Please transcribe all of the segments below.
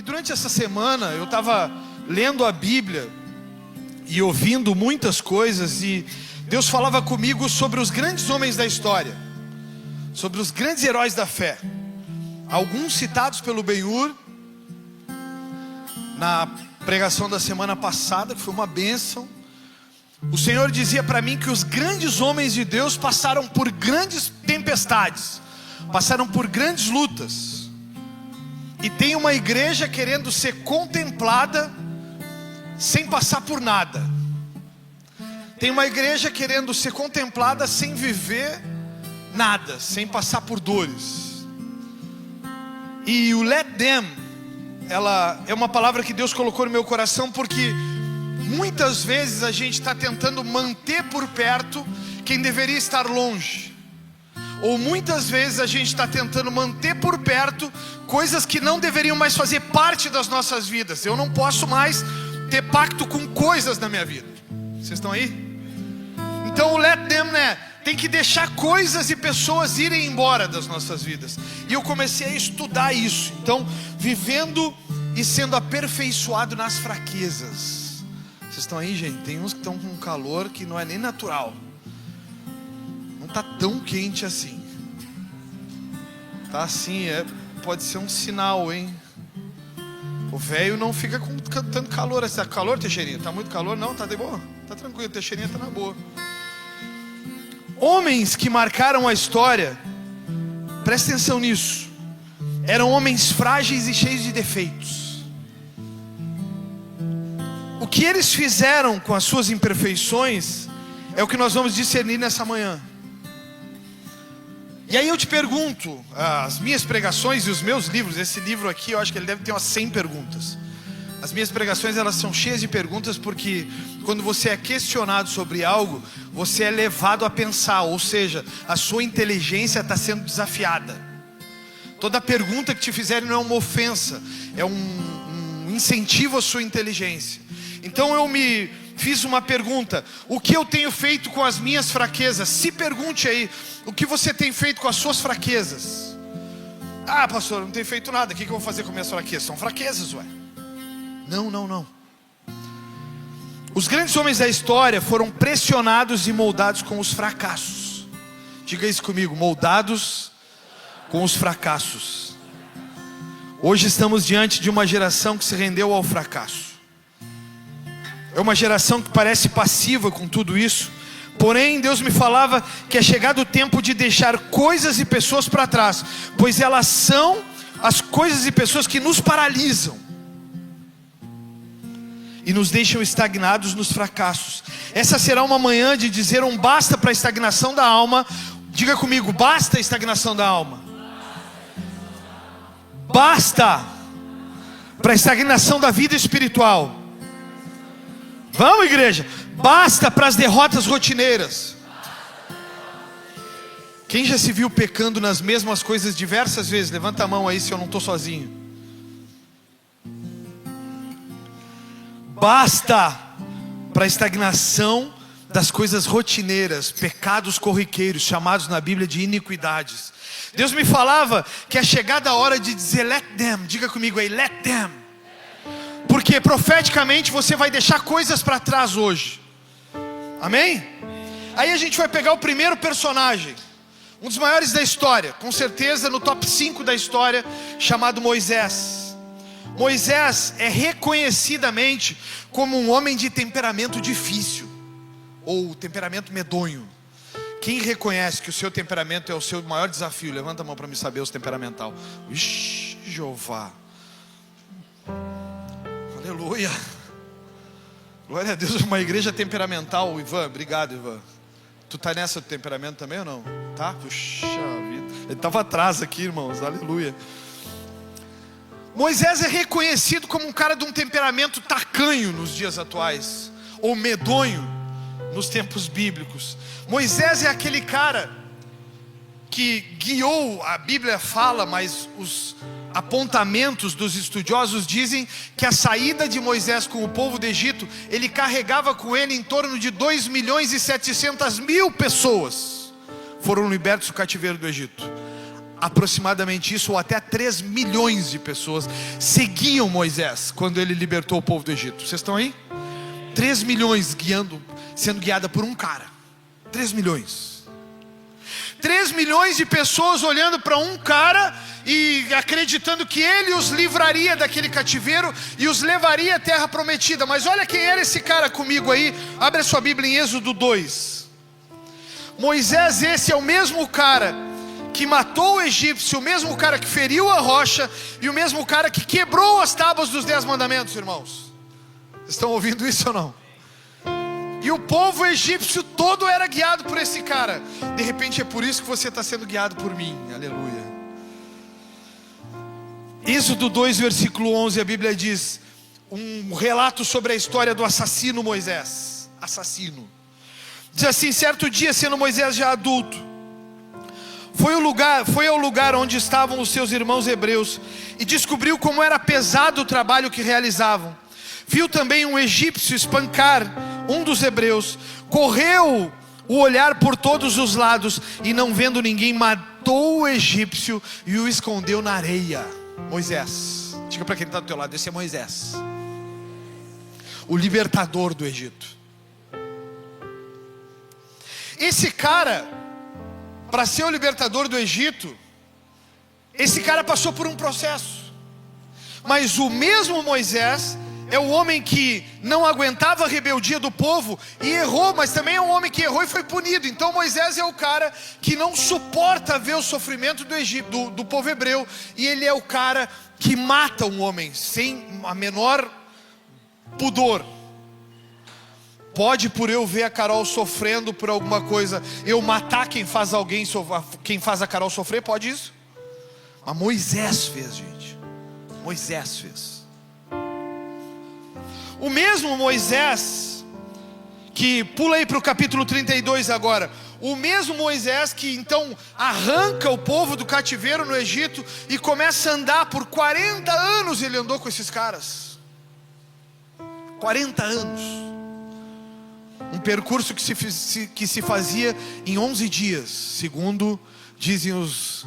E durante essa semana eu estava lendo a Bíblia e ouvindo muitas coisas, e Deus falava comigo sobre os grandes homens da história, sobre os grandes heróis da fé. Alguns citados pelo Ben-Hur na pregação da semana passada, que foi uma bênção. O Senhor dizia para mim que os grandes homens de Deus passaram por grandes tempestades, passaram por grandes lutas. E tem uma igreja querendo ser contemplada sem passar por nada. Tem uma igreja querendo ser contemplada sem viver nada, sem passar por dores. E o let them, ela é uma palavra que Deus colocou no meu coração, porque muitas vezes a gente está tentando manter por perto quem deveria estar longe. Ou muitas vezes a gente está tentando manter por perto coisas que não deveriam mais fazer parte das nossas vidas. Eu não posso mais ter pacto com coisas na minha vida. Vocês estão aí? Então o let them, né? Tem que deixar coisas e pessoas irem embora das nossas vidas. E eu comecei a estudar isso. Então, vivendo e sendo aperfeiçoado nas fraquezas. Vocês estão aí, gente? Tem uns que estão com um calor que não é nem natural. Não está tão quente assim. Tá assim, pode ser um sinal, hein? O velho não fica com tanto calor. Está calor, Teixeirinha? Está muito calor? Não, tá de boa. Tá tranquilo, Teixeirinha tá na boa. Homens que marcaram a história, presta atenção nisso, eram homens frágeis e cheios de defeitos. O que eles fizeram com as suas imperfeições é o que nós vamos discernir nessa manhã. E aí eu te pergunto, as minhas pregações e os meus livros, esse livro aqui eu acho que ele deve ter umas 100 perguntas. As minhas pregações, elas são cheias de perguntas, porque quando você é questionado sobre algo, você é levado a pensar, ou seja, a sua inteligência está sendo desafiada. Toda pergunta que te fizerem não é uma ofensa, é um incentivo à sua inteligência. Então eu me fiz uma pergunta: o que eu tenho feito com as minhas fraquezas? Se pergunte aí, o que você tem feito com as suas fraquezas? Ah, pastor, não tenho feito nada, o que eu vou fazer com minhas fraquezas? São fraquezas, ué. Não. Os grandes homens da história foram pressionados e moldados com os fracassos. Diga isso comigo: moldados com os fracassos. Hoje estamos diante de uma geração que se rendeu ao fracasso. É uma geração que parece passiva com tudo isso. Porém, Deus me falava que é chegado o tempo de deixar coisas e pessoas para trás, pois elas são as coisas e pessoas que nos paralisam e nos deixam estagnados nos fracassos. Essa será uma manhã de dizer um basta para a estagnação da alma. Diga comigo: basta a estagnação da alma. Basta para a estagnação da vida espiritual. Vamos, igreja. Basta para as derrotas rotineiras. Quem já se viu pecando nas mesmas coisas diversas vezes? Levanta a mão aí se eu não estou sozinho. Basta para a estagnação das coisas rotineiras, pecados corriqueiros, chamados na Bíblia de iniquidades. Deus me falava que é chegada a hora de dizer let them. Diga comigo aí, let them. Porque profeticamente você vai deixar coisas para trás hoje. Amém? Aí a gente vai pegar o primeiro personagem, um dos maiores da história, com certeza no top 5 da história, chamado Moisés. Moisés é reconhecidamente como um homem de temperamento difícil, ou temperamento medonho. Quem reconhece que o seu temperamento é o seu maior desafio? Levanta a mão para me saber os temperamental. Ixi, Jeová. Aleluia. Glória a Deus, uma igreja temperamental. Ivan, obrigado, Ivan. Tu tá nessa do temperamento também ou não? Tá? Puxa vida. Ele estava atrás aqui, irmãos. Aleluia. Moisés é reconhecido como um cara de um temperamento tacanho nos dias atuais, ou medonho nos tempos bíblicos. Moisés é aquele cara que guiou, a Bíblia fala, mas os apontamentos dos estudiosos dizem que a saída de Moisés com o povo do Egito, ele carregava com ele em torno de 2.700.000 pessoas foram libertos do cativeiro do Egito. aproximadamente isso, ou até 3 milhões de pessoas seguiam Moisés quando ele libertou o povo do Egito. Vocês estão aí? 3 milhões sendo guiada por um cara. 3 milhões. 3 milhões de pessoas olhando para um cara e acreditando que ele os livraria daquele cativeiro e os levaria à terra prometida. Mas olha quem era esse cara comigo aí. Abre a sua Bíblia em Êxodo 2. Moisés, esse é o mesmo cara que matou o egípcio, o mesmo cara que feriu a rocha e o mesmo cara que quebrou as tábuas dos 10 mandamentos, irmãos. Vocês estão ouvindo isso ou não? E o povo egípcio todo era guiado por esse cara. De repente é por isso que você está sendo guiado por mim. Aleluia. Êxodo 2, versículo 11, a Bíblia diz um relato sobre a história do assassino Moisés. Assassino. Diz assim: certo dia, sendo Moisés já adulto, foi ao lugar onde estavam os seus irmãos hebreus e descobriu como era pesado o trabalho que realizavam. Viu também um egípcio espancar um dos hebreus. Correu o olhar por todos os lados e, não vendo ninguém, matou o egípcio e o escondeu na areia. Moisés, diga para quem está do teu lado: esse é Moisés, o libertador do Egito. Esse cara, para ser o libertador do Egito, esse cara passou por um processo. Mas o mesmo Moisés é o homem que não aguentava a rebeldia do povo e errou, mas também é um homem que errou e foi punido. Então Moisés é o cara que não suporta ver o sofrimento do Egito, do povo hebreu, e ele é o cara que mata um homem sem a menor pudor. Pode, por eu ver a Carol sofrendo por alguma coisa, eu matar quem faz a Carol sofrer? Pode isso? Mas Moisés fez, gente. Moisés fez. O mesmo Moisés, que pula aí para o capítulo 32 agora. O mesmo Moisés que então arranca o povo do cativeiro no Egito e começa a andar por 40 anos. Ele andou com esses caras 40 anos. Um percurso que se fazia em 11 dias, segundo dizem os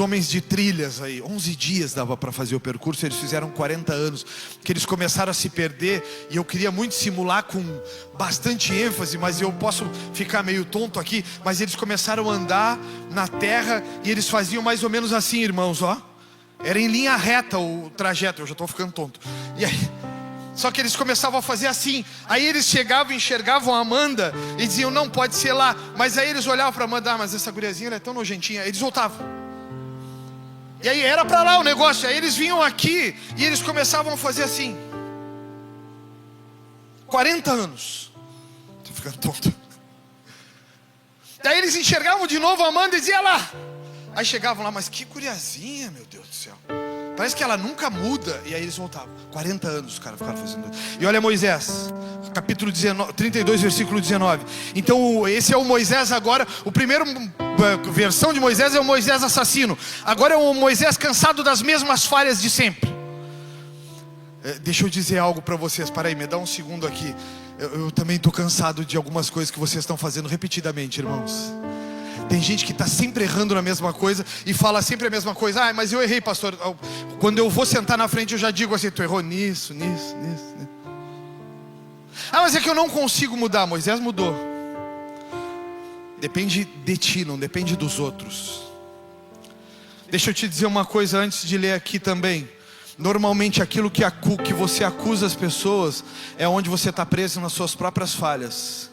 homens de trilhas aí. 11 dias dava para fazer o percurso. Eles fizeram 40 anos, que eles começaram a se perder. E eu queria muito simular com bastante ênfase, mas eu posso ficar meio tonto aqui. Mas eles começaram a andar na terra e eles faziam mais ou menos assim, irmãos, ó. Era em linha reta o trajeto. Eu já estou ficando tonto. E aí, só que eles começavam a fazer assim. Aí eles chegavam, enxergavam a Amanda e diziam: não, pode ser lá. Mas aí eles olhavam para Amanda: mas essa guriazinha ela é tão nojentinha. Eles voltavam. E aí era para lá o negócio. Aí eles vinham aqui e eles começavam a fazer assim. 40 anos. Estou ficando tonto. Daí eles enxergavam de novo a Amanda e diziam: lá. Aí chegavam lá: mas que guriazinha, meu Deus do céu, parece que ela nunca muda. E aí eles voltavam. 40 anos os caras ficaram fazendo. E olha Moisés, capítulo 32, versículo 19. Então esse é o Moisés agora. O primeiro versão de Moisés é o Moisés assassino. Agora é o Moisés cansado das mesmas falhas de sempre. Deixa eu dizer algo para vocês. Para aí, me dá um segundo aqui. Eu também estou cansado de algumas coisas que vocês estão fazendo repetidamente, irmãos. Tem gente que está sempre errando na mesma coisa e fala sempre a mesma coisa. Ah, mas eu errei, pastor. Quando eu vou sentar na frente eu já digo assim: tu errou nisso. Ah, mas é que eu não consigo mudar. Moisés mudou. Depende de ti, não depende dos outros. Deixa eu te dizer uma coisa antes de ler aqui também. Normalmente aquilo que você acusa as pessoas é onde você está preso nas suas próprias falhas.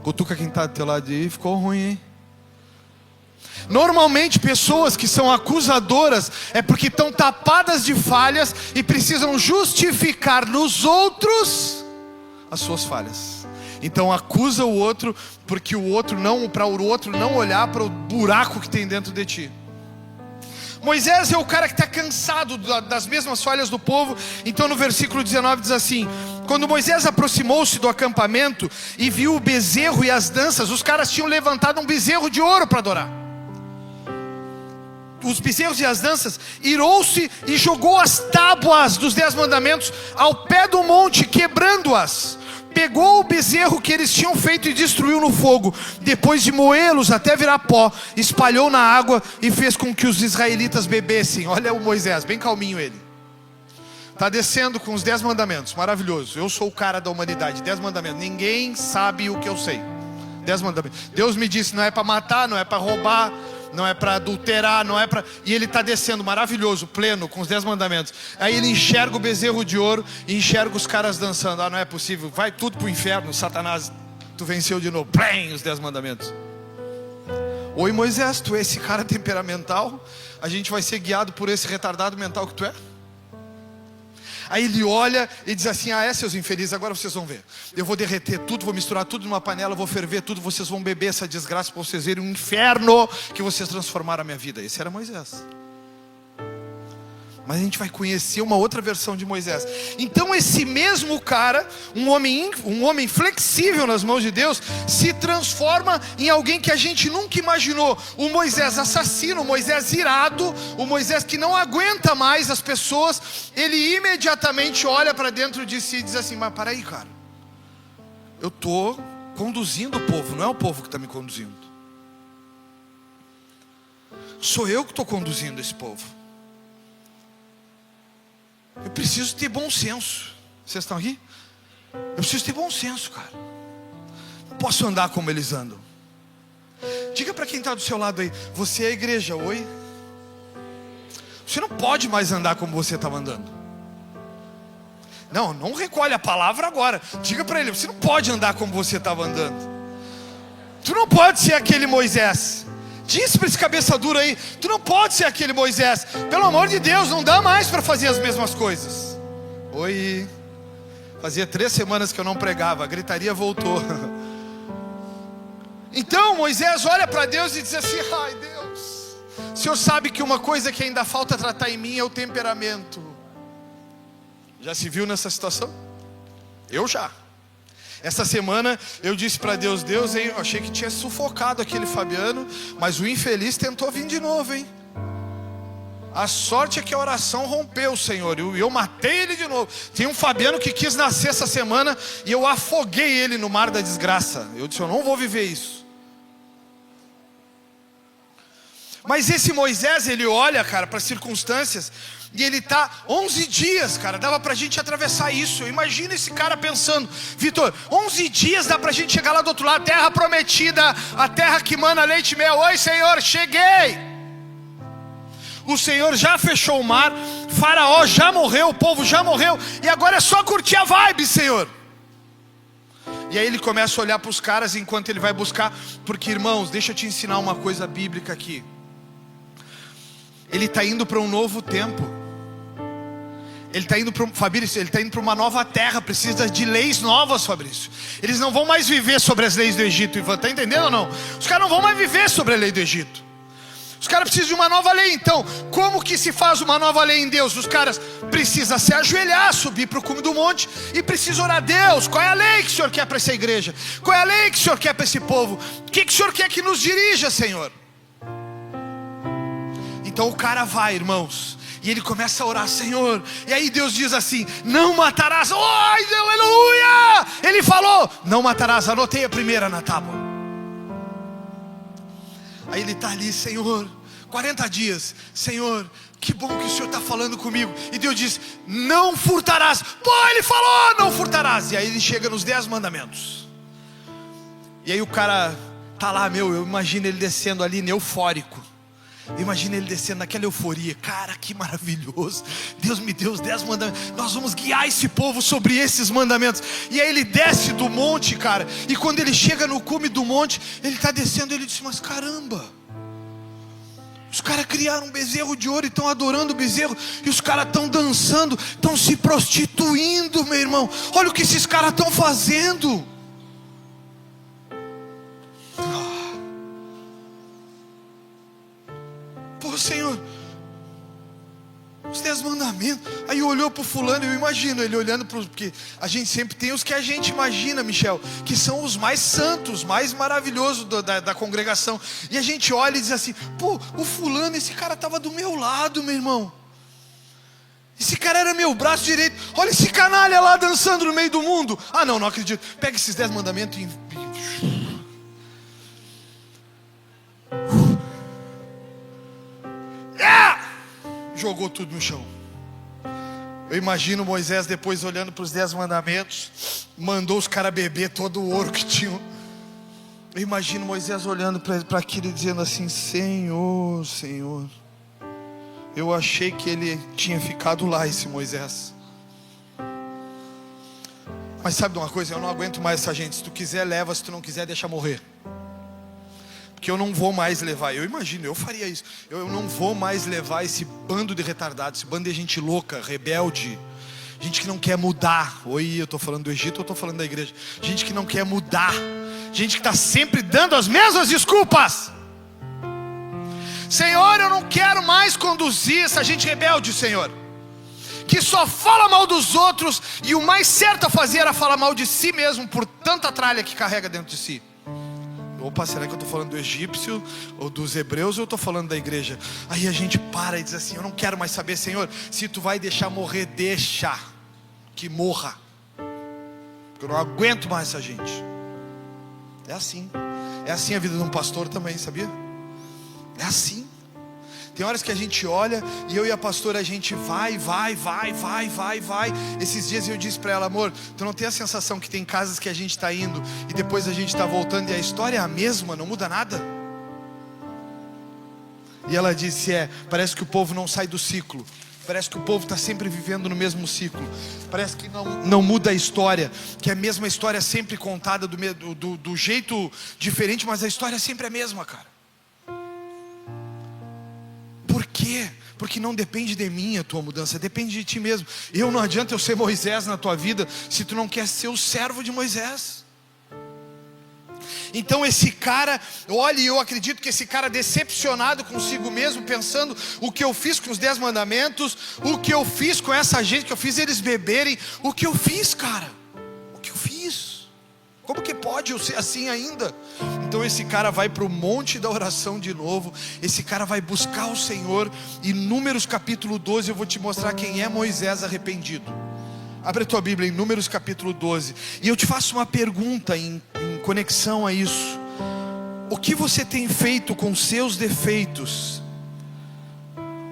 Cutuca quem está do teu lado aí: ficou ruim, hein? Normalmente pessoas que são acusadoras é porque estão tapadas de falhas e precisam justificar nos outros as suas falhas. Então acusa o outro porque o outro não olhar para o buraco que tem dentro de ti. Moisés é o cara que está cansado das mesmas falhas do povo. Então no versículo 19 diz assim: quando Moisés aproximou-se do acampamento e viu o bezerro e as danças, os caras tinham levantado um bezerro de ouro para adorar. Os bezerros e as danças, irou-se e jogou as tábuas dos 10 mandamentos ao pé do monte, quebrando-as. pegou o bezerro que eles tinham feito e destruiu no fogo. Depois de moê-los até virar pó, espalhou na água e fez com que os israelitas bebessem. Olha o Moisés, bem calminho ele. Está descendo com os 10 mandamentos, maravilhoso. Eu sou o cara da humanidade, 10 mandamentos. Ninguém sabe o que eu sei. 10 mandamentos. Deus me disse, não é para matar, não é para roubar, não é para adulterar, não é para... E ele está descendo, maravilhoso, pleno, com os 10 mandamentos. Aí ele enxerga o bezerro de ouro e enxerga os caras dançando. Ah, não é possível, vai tudo para o inferno, Satanás, tu venceu de novo. Plém, os 10 mandamentos. Oi Moisés, tu é esse cara temperamental? A gente vai ser guiado por esse retardado mental que tu é? Aí ele olha e diz assim, seus infelizes, agora vocês vão ver. Eu vou derreter tudo, vou misturar tudo numa panela, vou ferver tudo, vocês vão beber essa desgraça para vocês verem um inferno que vocês transformaram a minha vida. Esse era Moisés. Mas a gente vai conhecer uma outra versão de Moisés. Então esse mesmo cara, um homem flexível nas mãos de Deus, se transforma em alguém que a gente nunca imaginou. O Moisés assassino, o Moisés irado, o Moisés que não aguenta mais as pessoas. Ele imediatamente olha para dentro de si e diz assim, mas para aí cara, eu estou conduzindo o povo, não é o povo que está me conduzindo. Sou eu que estou conduzindo esse povo. Eu preciso ter bom senso. Vocês estão aqui? Eu preciso ter bom senso, cara. Não posso andar como eles andam. Diga para quem está do seu lado aí, você é a igreja, oi? Você não pode mais andar como você estava andando. Não recolhe a palavra agora. Diga para ele, você não pode andar como você estava andando. Tu não pode ser aquele Moisés. Diz para esse cabeça dura aí, tu não pode ser aquele Moisés. Pelo amor de Deus, não dá mais para fazer as mesmas coisas. Oi. Fazia 3 semanas que eu não pregava, a gritaria voltou. Então Moisés olha para Deus e diz assim, ai Deus, o Senhor sabe que uma coisa que ainda falta tratar em mim é o temperamento. Já se viu nessa situação? Eu já. Essa semana eu disse para Deus, hein, eu achei que tinha sufocado aquele Fabiano, mas o infeliz tentou vir de novo, hein. A sorte é que a oração rompeu, Senhor, e eu matei ele de novo. Tem um Fabiano que quis nascer essa semana e eu afoguei ele no mar da desgraça. Eu disse, eu não vou viver isso. Mas esse Moisés, ele olha, cara, para as circunstâncias, e ele está 11 dias, cara, dava para a gente atravessar isso. Imagina esse cara pensando, Vitor, 11 dias dá para a gente chegar lá do outro lado, a terra prometida, a terra que mana leite e mel. Oi Senhor, cheguei. O Senhor já fechou o mar, Faraó já morreu, o povo já morreu, e agora é só curtir a vibe, Senhor. E aí ele começa a olhar para os caras enquanto ele vai buscar, porque irmãos, deixa eu te ensinar uma coisa bíblica aqui. Ele está indo para um novo tempo. Ele está indo para Fabrício, ele está indo para uma nova terra. Precisa de leis novas, Fabrício. Eles não vão mais viver sobre as leis do Egito, Ivan, está entendendo ou não? Os caras não vão mais viver sobre a lei do Egito. Os caras precisam de uma nova lei. Então, como que se faz uma nova lei em Deus? Os caras precisam se ajoelhar, subir para o cume do monte e precisam orar a Deus. Qual é a lei que o Senhor quer para essa igreja? Qual é a lei que o Senhor quer para esse povo? O que o Senhor quer que nos dirija, Senhor? Então o cara vai, irmãos, e ele começa a orar, Senhor. E aí Deus diz assim, não matarás. Ai, aleluia. Ele falou, não matarás, anotei a primeira na tábua. Aí ele está ali, Senhor, 40 dias, Senhor, que bom que o Senhor está falando comigo. E Deus diz, não furtarás. Pô, ele falou, não furtarás. E aí ele chega nos 10 mandamentos. E aí o cara está lá, eu imagino ele descendo ali, eufórico. Imagina ele descendo naquela euforia. Cara, que maravilhoso. Deus me deu os 10 mandamentos. Nós vamos guiar esse povo sobre esses mandamentos. E aí ele desce do monte, cara. E quando ele chega no cume do monte, ele está descendo, ele diz, mas caramba, os caras criaram um bezerro de ouro e estão adorando o bezerro. E os caras estão dançando, estão se prostituindo, meu irmão. Olha o que esses caras estão fazendo. Pô, Senhor, os 10 mandamentos. Aí olhou para o fulano, eu imagino ele olhando para porque a gente sempre tem os que a gente imagina, Michel, que são os mais santos, mais maravilhosos da congregação. E a gente olha e diz assim, pô, o fulano, esse cara estava do meu lado, meu irmão. Esse cara era meu braço direito. Olha esse canalha lá dançando no meio do mundo. Ah, não acredito. Pega esses 10 mandamentos e... jogou tudo no chão. Eu imagino Moisés depois olhando para os 10 mandamentos. Mandou os caras beber todo o ouro que tinham. Eu imagino Moisés olhando para aquilo e dizendo assim: Senhor, Senhor, eu achei que ele tinha ficado lá, esse Moisés. Mas sabe de uma coisa? Eu não aguento mais essa gente. Se tu quiser, leva. Se tu não quiser, deixa morrer. Porque eu não vou mais levar. Eu imagino, eu faria isso. Eu não vou mais levar esse bando de retardados, esse bando de gente louca, rebelde, gente que não quer mudar. Oi, eu estou falando do Egito ou estou falando da igreja? Gente que não quer mudar, gente que está sempre dando as mesmas desculpas. Senhor, eu não quero mais conduzir essa gente rebelde, Senhor, que só fala mal dos outros, e o mais certo a fazer era falar mal de si mesmo, por tanta tralha que carrega dentro de si. Opa, será que eu estou falando do egípcio ou dos hebreus, ou eu estou falando da igreja? Aí a gente para e diz assim: eu não quero mais saber, Senhor. Se tu vai deixar morrer, deixa que morra, porque eu não aguento mais essa gente. É assim a vida de um pastor também, sabia? É assim. Tem horas que a gente olha, e eu e a pastora, a gente vai. Esses dias eu disse para ela: amor, tu não tem a sensação que tem casas que a gente está indo e depois a gente está voltando e a história é a mesma, não muda nada? E ela disse: parece que o povo não sai do ciclo. Parece que o povo está sempre vivendo no mesmo ciclo. Parece que não muda a história, que é a mesma história sempre contada do jeito diferente, mas a história é sempre a mesma, cara. Por quê? Porque não depende de mim a tua mudança, depende de ti mesmo. Não adianta eu ser Moisés na tua vida se tu não quer ser o servo de Moisés. Então esse cara, olha, eu acredito que esse cara decepcionado consigo mesmo, pensando: o que eu fiz com os 10 mandamentos, o que eu fiz com essa gente, que eu fiz eles beberem, o que eu fiz, cara, o que eu fiz? Como que pode eu ser assim ainda? Então esse cara vai para o monte da oração de novo. Esse cara vai buscar o Senhor. E Números capítulo 12 eu vou te mostrar quem é Moisés arrependido. Abre a tua Bíblia em Números capítulo 12. E eu te faço uma pergunta em conexão a isso. O que você tem feito com seus defeitos?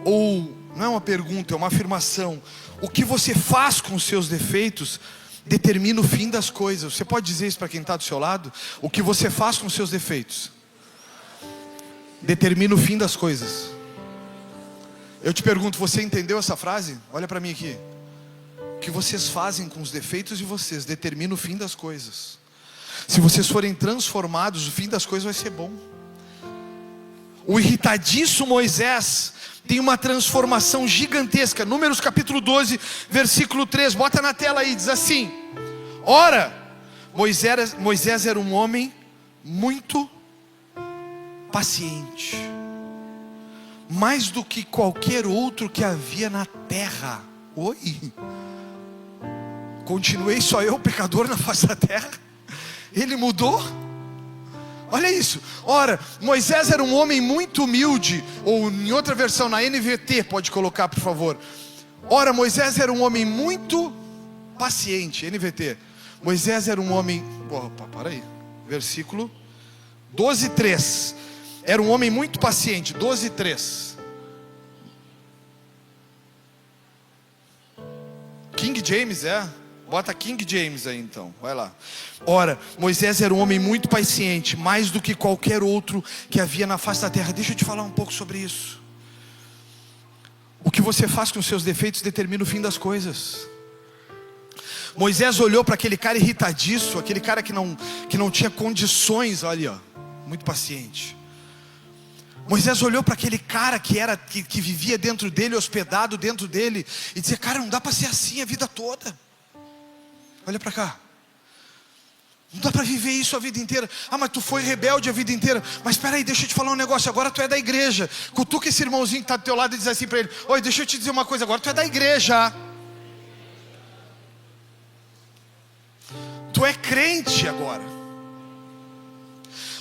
Ou, não é uma pergunta, é uma afirmação. O que você faz com seus defeitos determina o fim das coisas. Você pode dizer isso para quem está do seu lado? O que você faz com seus defeitos determina o fim das coisas. Eu te pergunto, você entendeu essa frase? Olha para mim aqui. O que vocês fazem com os defeitos de vocês determina o fim das coisas. Se vocês forem transformados, o fim das coisas vai ser bom. O irritadiço Moisés tem uma transformação gigantesca. Números capítulo 12, versículo 3. Bota na tela aí, diz assim: ora, Moisés era um homem muito paciente, mais do que qualquer outro que havia na terra. Oi? Continuei só eu, pecador, na face da terra? Ele mudou? Olha isso. Ora, Moisés era um homem muito humilde. Ou em outra versão, na NVT, pode colocar por favor. Ora, Moisés era um homem muito paciente. NVT. Moisés era um homem... Opa, para aí. Versículo 12:3. Era um homem muito paciente. 12:3. King James, Bota King James aí então, vai lá. Ora, Moisés era um homem muito paciente, mais do que qualquer outro que havia na face da terra. Deixa eu te falar um pouco sobre isso. O que você faz com os seus defeitos determina o fim das coisas. Moisés olhou para aquele cara irritadiço, aquele cara que não tinha condições, olha, ó, muito paciente. Moisés olhou para aquele cara que vivia dentro dele, hospedado dentro dele, e dizia: cara, não dá para ser assim a vida toda. Olha para cá. Não dá para viver isso a vida inteira. Ah, mas tu foi rebelde a vida inteira. Mas espera aí, deixa eu te falar um negócio. Agora tu é da igreja. Cutuca esse irmãozinho que está do teu lado e diz assim para ele: oi, deixa eu te dizer uma coisa. Agora tu é da igreja. Tu é crente agora.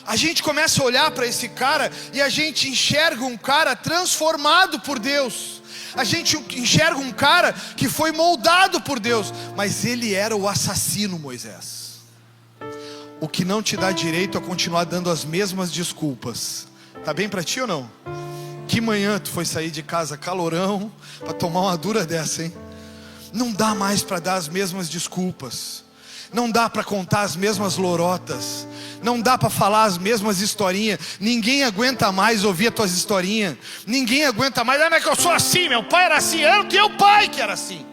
A gente começa a olhar para esse cara e a gente enxerga um cara transformado por Deus. A gente enxerga um cara que foi moldado por Deus, mas ele era o assassino, Moisés. O que não te dá direito a continuar dando as mesmas desculpas. Tá bem para ti ou não? Que manhã tu foi sair de casa calorão para tomar uma dura dessa, hein? Não dá mais para dar as mesmas desculpas. Não dá para contar as mesmas lorotas. Não dá para falar as mesmas historinhas. Ninguém aguenta mais ouvir as tuas historinhas. Ninguém aguenta mais. Mas que eu sou assim, meu pai era assim. Era o teu pai que era assim.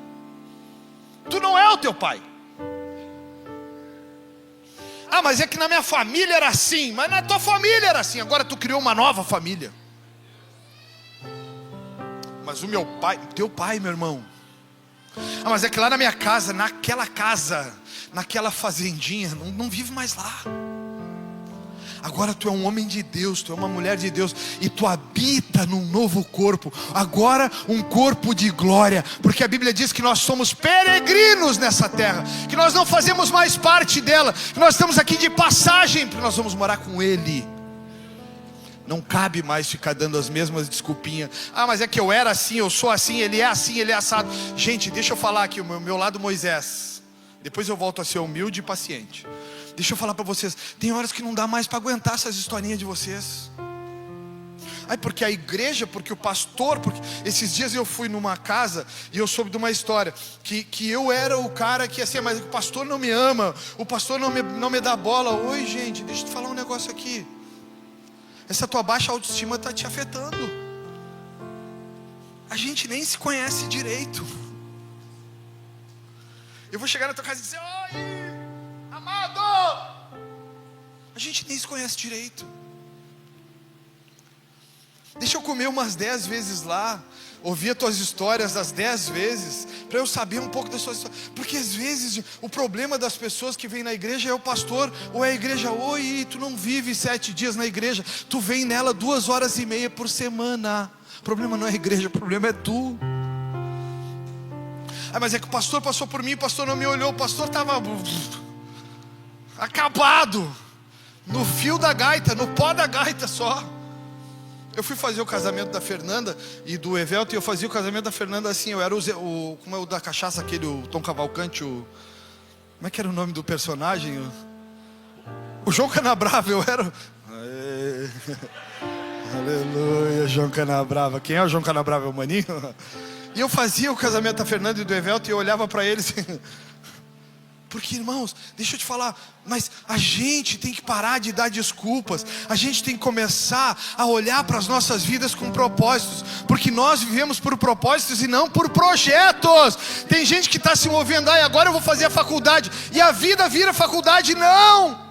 Tu não é o teu pai. Mas é que na minha família era assim. Mas na tua família era assim. Agora tu criou uma nova família. Mas o meu pai, teu pai, meu irmão. Mas é que lá na minha casa, naquela fazendinha, não vive mais lá. Agora tu é um homem de Deus, tu é uma mulher de Deus, e tu habita num novo corpo, agora um corpo de glória, porque a Bíblia diz que nós somos peregrinos nessa terra, que nós não fazemos mais parte dela, que nós estamos aqui de passagem, porque nós vamos morar com Ele. Não cabe mais ficar dando as mesmas desculpinhas. Mas é que eu era assim, eu sou assim, ele é assado. Gente, deixa eu falar aqui, o meu lado Moisés. Depois eu volto a ser humilde e paciente. Deixa eu falar para vocês, tem horas que não dá mais para aguentar essas historinhas de vocês. Porque a igreja, porque o pastor, porque esses dias eu fui numa casa e eu soube de uma história que eu era o cara que assim, mas o pastor não me ama, o pastor não me dá bola. Oi gente, deixa eu te falar um negócio aqui. Essa tua baixa autoestima está te afetando. A gente nem se conhece direito. Eu vou chegar na tua casa e dizer: oi, amado. A gente nem se conhece direito. Deixa eu comer umas 10 vezes lá, ouvir as tuas histórias das 10 vezes, para eu saber um pouco das suas histórias. Porque às vezes o problema das pessoas que vêm na igreja é o pastor, ou é a igreja. Oi, tu não vive 7 dias na igreja, tu vem nela 2h30 por semana. O problema não é a igreja, o problema é tu. Mas é que o pastor passou por mim, o pastor não me olhou, o pastor estava acabado, no fio da gaita, no pó da gaita só. Eu fui fazer o casamento da Fernanda e do Evelto, e eu fazia o casamento da Fernanda assim. Eu era como é o da cachaça, aquele, o Tom Cavalcante, como é que era o nome do personagem? O João Canabrava, eu era. Aleluia, João Canabrava. Quem é o João Canabrava? É o Maninho? E eu fazia o casamento da Fernanda e do Evelto, e eu olhava para eles assim. Porque irmãos, deixa eu te falar, mas a gente tem que parar de dar desculpas. A gente tem que começar a olhar para as nossas vidas com propósitos, porque nós vivemos por propósitos e não por projetos. Tem gente que está se movendo: agora eu vou fazer a faculdade, e a vida vira faculdade. Não!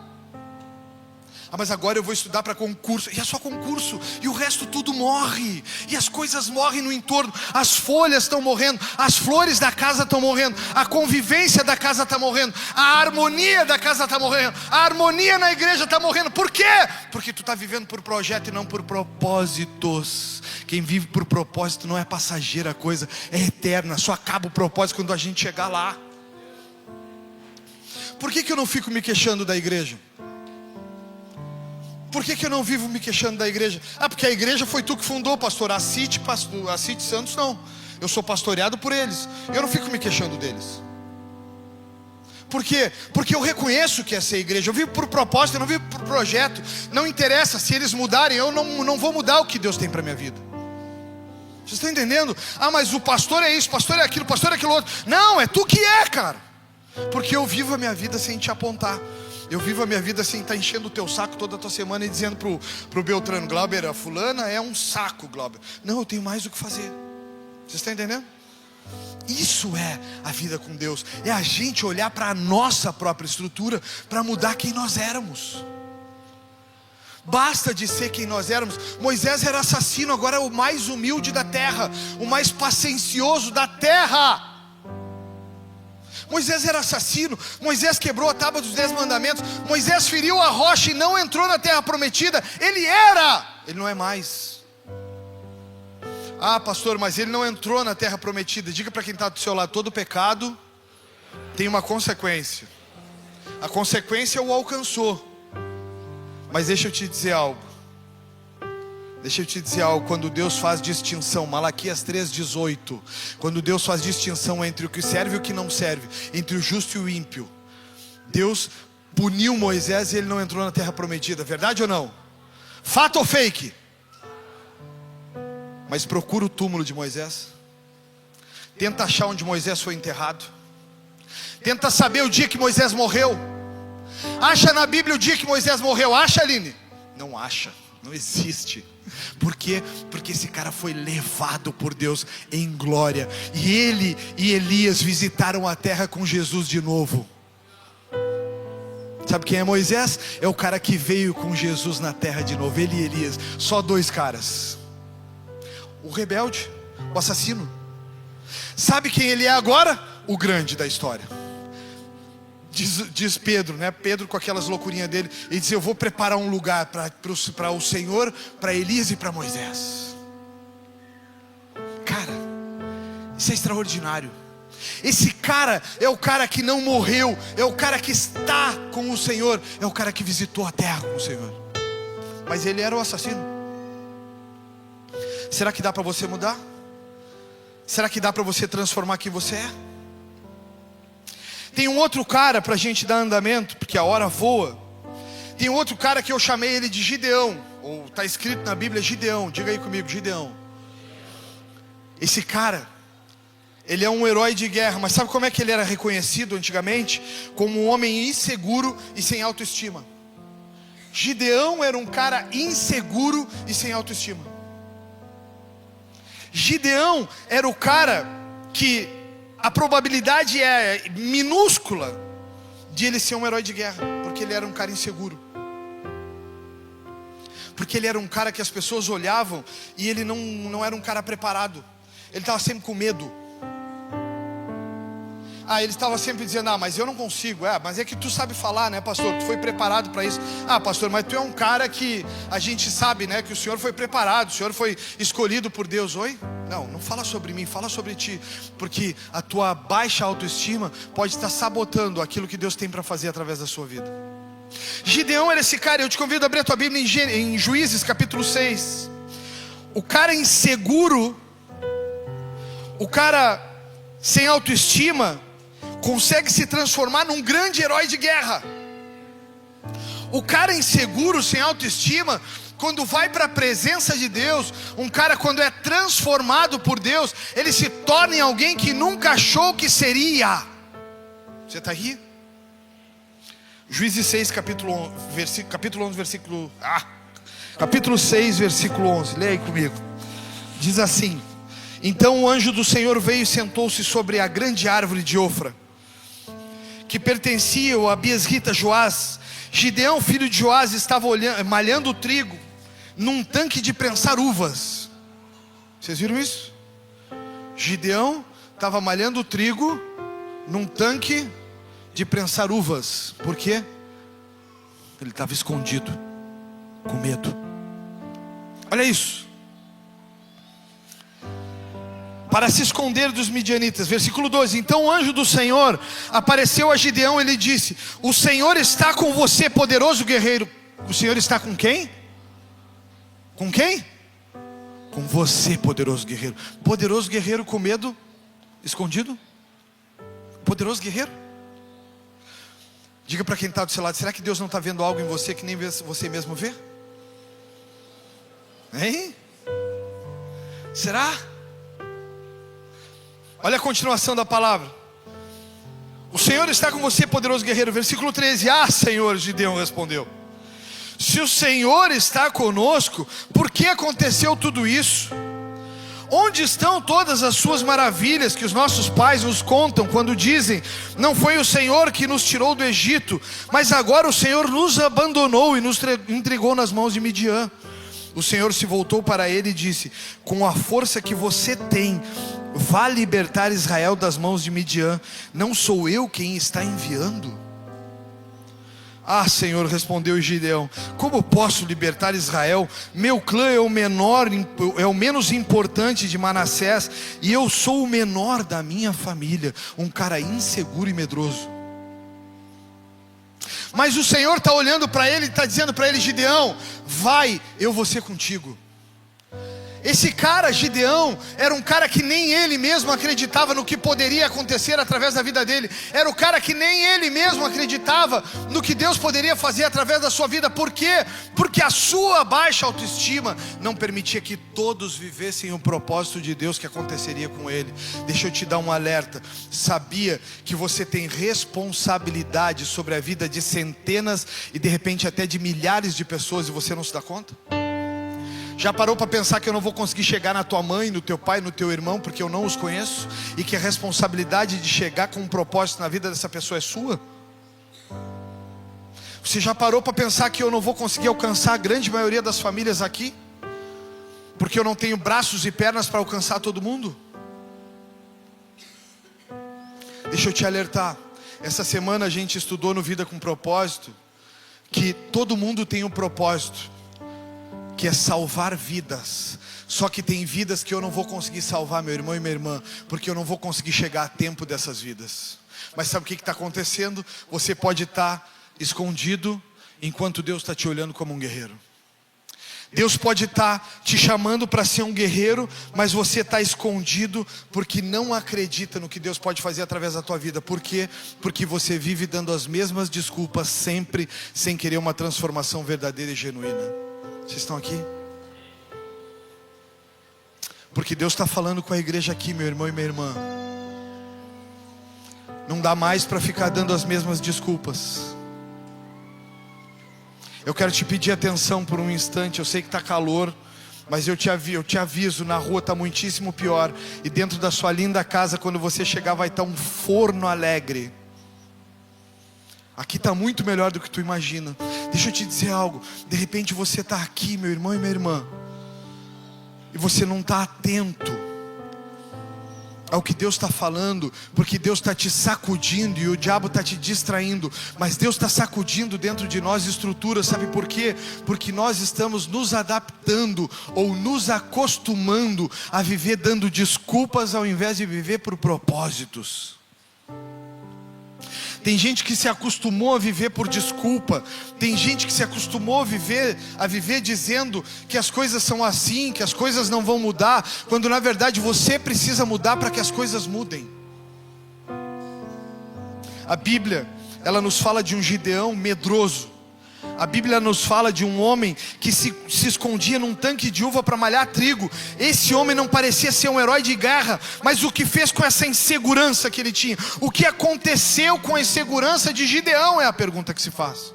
Mas agora eu vou estudar para concurso, e é só concurso, e o resto tudo morre, e as coisas morrem no entorno, as folhas estão morrendo, as flores da casa estão morrendo, a convivência da casa está morrendo, a harmonia da casa está morrendo, a harmonia na igreja está morrendo. Por quê? Porque tu está vivendo por projeto e não por propósitos. Quem vive por propósito não é passageira a coisa, é eterna, só acaba o propósito quando a gente chegar lá. Por que eu não fico me queixando da igreja? Por que eu não vivo me queixando da igreja? Porque a igreja foi tu que fundou, pastor Acite Santos não. Eu sou pastoreado por eles. Eu não fico me queixando deles. Por quê? Porque eu reconheço que essa é a igreja. Eu vivo por propósito, eu não vivo por projeto. Não interessa, se eles mudarem, eu não vou mudar o que Deus tem para minha vida. Vocês estão entendendo? Mas o pastor é isso, o pastor é aquilo, o pastor é aquilo outro. Não, é tu que é, cara. Porque eu vivo a minha vida sem te apontar. Eu vivo a minha vida sem estar enchendo o teu saco toda a tua semana e dizendo pro Beltrano: Glauber, a fulana é um saco, Glauber. Não, eu tenho mais o que fazer. Vocês estão entendendo? Isso é a vida com Deus. É a gente olhar para a nossa própria estrutura para mudar quem nós éramos. Basta de ser quem nós éramos. Moisés era assassino, agora é o mais humilde da terra, o mais paciencioso da terra. Moisés era assassino, Moisés quebrou a tábua dos 10 mandamentos, Moisés feriu a rocha e não entrou na terra prometida. Ele não é mais. Pastor, mas ele não entrou na terra prometida. Diga para quem está do seu lado: todo pecado tem uma consequência. A consequência o alcançou, Mas deixa eu te dizer algo. Quando Deus faz distinção, Malaquias 3,18, quando Deus faz distinção entre o que serve e o que não serve, entre o justo e o ímpio, Deus puniu Moisés e ele não entrou na terra prometida. Verdade ou não? Fato ou fake? Mas procura o túmulo de Moisés. Tenta achar onde Moisés foi enterrado. Tenta saber o dia que Moisés morreu. Acha na Bíblia o dia que Moisés morreu. Acha, Aline? Não acha, não existe. Por quê? Porque esse cara foi levado por Deus em glória. E ele e Elias visitaram a terra com Jesus de novo. Sabe quem é Moisés? É o cara que veio com Jesus na terra de novo. Ele e Elias, só dois caras. O rebelde, o assassino. Sabe quem ele é agora? O grande da história. Diz Pedro, né? Pedro com aquelas loucurinhas dele. Ele diz: eu vou preparar um lugar para o Senhor, para Elias e para Moisés. Cara, isso é extraordinário. Esse cara é o cara que não morreu, é o cara que está com o Senhor, é o cara que visitou a terra com o Senhor. Mas ele era o assassino. Será que dá para você mudar? Será que dá para você transformar quem você é? Tem um outro cara para a gente dar andamento, porque a hora voa. Tem um outro cara que eu chamei ele de Gideão, ou está escrito na Bíblia Gideão. Diga aí comigo, Gideão. Esse cara, ele é um herói de guerra. Mas sabe como é que ele era reconhecido antigamente? Como um homem inseguro e sem autoestima. Gideão era um cara inseguro e sem autoestima. Gideão era o cara que a probabilidade é minúscula de ele ser um herói de guerra, porque ele era um cara inseguro. Porque ele era um cara que as pessoas olhavam e ele não era um cara preparado. Ele estava sempre com medo. Ele estava sempre dizendo: mas eu não consigo. Mas é que tu sabe falar, né, pastor? Tu foi preparado para isso. Pastor, mas tu é um cara que a gente sabe, né, que o senhor foi preparado, o senhor foi escolhido por Deus. Oi? Não fala sobre mim, fala sobre ti. Porque a tua baixa autoestima pode estar sabotando aquilo que Deus tem para fazer através da sua vida. Gideão era esse cara. Eu te convido a abrir a tua Bíblia em Juízes capítulo 6. O cara inseguro, o cara sem autoestima, consegue se transformar num grande herói de guerra. O cara inseguro, sem autoestima, quando vai para a presença de Deus, um cara quando é transformado por Deus, ele se torna em alguém que nunca achou que seria. Você está aí? Juízes 6, capítulo 11, capítulo 6, versículo 11. Leia aí comigo. Diz assim: então o anjo do Senhor veio e sentou-se sobre a grande árvore de Ofra, que pertencia a Abiesrita Joás. Gideão, filho de Joás, estava malhando o trigo num tanque de prensar uvas. Vocês viram isso? Gideão estava malhando o trigo num tanque de prensar uvas. Por quê? Ele estava escondido, com medo. Olha isso. Para se esconder dos midianitas. Versículo 12. Então o anjo do Senhor apareceu a Gideão e lhe disse: o Senhor está com você, poderoso guerreiro. O Senhor está com quem? Com quem? Com você, poderoso guerreiro. Poderoso guerreiro com medo, escondido. Poderoso guerreiro. Diga para quem está do seu lado: será que Deus não está vendo algo em você que nem você mesmo vê? Hein? Será? Olha a continuação da palavra. O Senhor está com você, poderoso guerreiro. Versículo 13. Senhor, Gideão respondeu: se o Senhor está conosco, por que aconteceu tudo isso? Onde estão todas as suas maravilhas que os nossos pais nos contam quando dizem: não foi o Senhor que nos tirou do Egito, mas agora o Senhor nos abandonou e nos entregou nas mãos de Midian? O Senhor se voltou para ele e disse: com a força que você tem, vá libertar Israel das mãos de Midian. Não sou eu quem está enviando? Senhor, respondeu Gideão: como posso libertar Israel? Meu clã é o menos importante de Manassés, e eu sou o menor da minha família, um cara inseguro e medroso. Mas o Senhor está olhando para ele e está dizendo para ele: Gideão, vai, eu vou ser contigo. Esse cara, Gideão, era um cara que nem ele mesmo acreditava no que poderia acontecer através da vida dele. Era o cara que nem ele mesmo acreditava no que Deus poderia fazer através da sua vida. Por quê? Porque a sua baixa autoestima não permitia que todos vivessem o propósito de Deus que aconteceria com ele. Deixa eu te dar um alerta. Sabia que você tem responsabilidade sobre a vida de centenas e de repente até de milhares de pessoas e você não se dá conta? Já parou para pensar que eu não vou conseguir chegar na tua mãe, no teu pai, no teu irmão, porque eu não os conheço? E que a responsabilidade de chegar com um propósito na vida dessa pessoa é sua? Você já parou para pensar que eu não vou conseguir alcançar a grande maioria das famílias aqui? Porque eu não tenho braços e pernas para alcançar todo mundo? Deixa eu te alertar. Essa semana a gente estudou no Vida com Propósito que todo mundo tem um propósito, que é salvar vidas. Só que tem vidas que eu não vou conseguir salvar, meu irmão e minha irmã, porque eu não vou conseguir chegar a tempo dessas vidas. Mas sabe o que está acontecendo? Você pode estar escondido enquanto Deus está te olhando como um guerreiro. Deus pode estar te chamando para ser um guerreiro, mas você está escondido porque não acredita no que Deus pode fazer através da tua vida. Por quê? Porque você vive dando as mesmas desculpas sempre, sem querer uma transformação verdadeira e genuína. Vocês estão aqui? Porque Deus está falando com a igreja aqui, meu irmão e minha irmã. Não dá mais para ficar dando as mesmas desculpas. Eu quero te pedir atenção por um instante. Eu sei que está calor, mas eu te aviso, na rua está muitíssimo pior. E dentro da sua linda casa, quando você chegar, vai estar um forno alegre. Aqui está muito melhor do que tu imagina. Deixa eu te dizer algo. De repente você está aqui, meu irmão e minha irmã, e você não está atento ao que Deus está falando, porque Deus está te sacudindo e o diabo está te distraindo. Mas Deus está sacudindo dentro de nós estruturas. Sabe por quê? Porque nós estamos nos adaptando ou nos acostumando a viver dando desculpas ao invés de viver por propósitos. Tem gente que se acostumou a viver por desculpa. Tem gente que se acostumou a viver dizendo que as coisas são assim, que as coisas não vão mudar, quando na verdade você precisa mudar para que as coisas mudem. A Bíblia, ela nos fala de um Gideão medroso. A Bíblia nos fala de um homem que se escondia num tanque de uva para malhar trigo. Esse homem não parecia ser um herói de guerra, mas o que fez com essa insegurança que ele tinha? O que aconteceu com a insegurança de Gideão é a pergunta que se faz.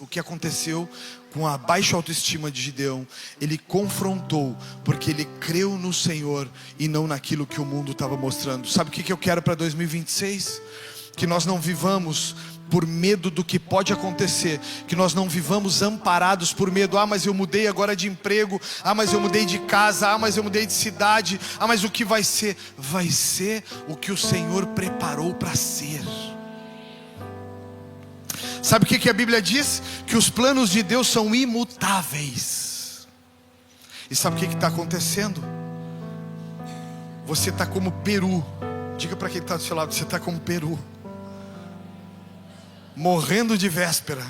O que aconteceu com a baixa autoestima de Gideão? Ele confrontou, porque ele creu no Senhor e não naquilo que o mundo estava mostrando. Sabe o que eu quero para 2026? Que nós não vivamos por medo do que pode acontecer, que nós não vivamos amparados por medo. Mas eu mudei agora de emprego, mas eu mudei de casa, mas eu mudei de cidade, mas o que vai ser? Vai ser o que o Senhor preparou para ser. Sabe o que a Bíblia diz? Que os planos de Deus são imutáveis. E sabe o que está acontecendo? Você está como peru. Diga para quem está do seu lado: você está como peru, morrendo de véspera.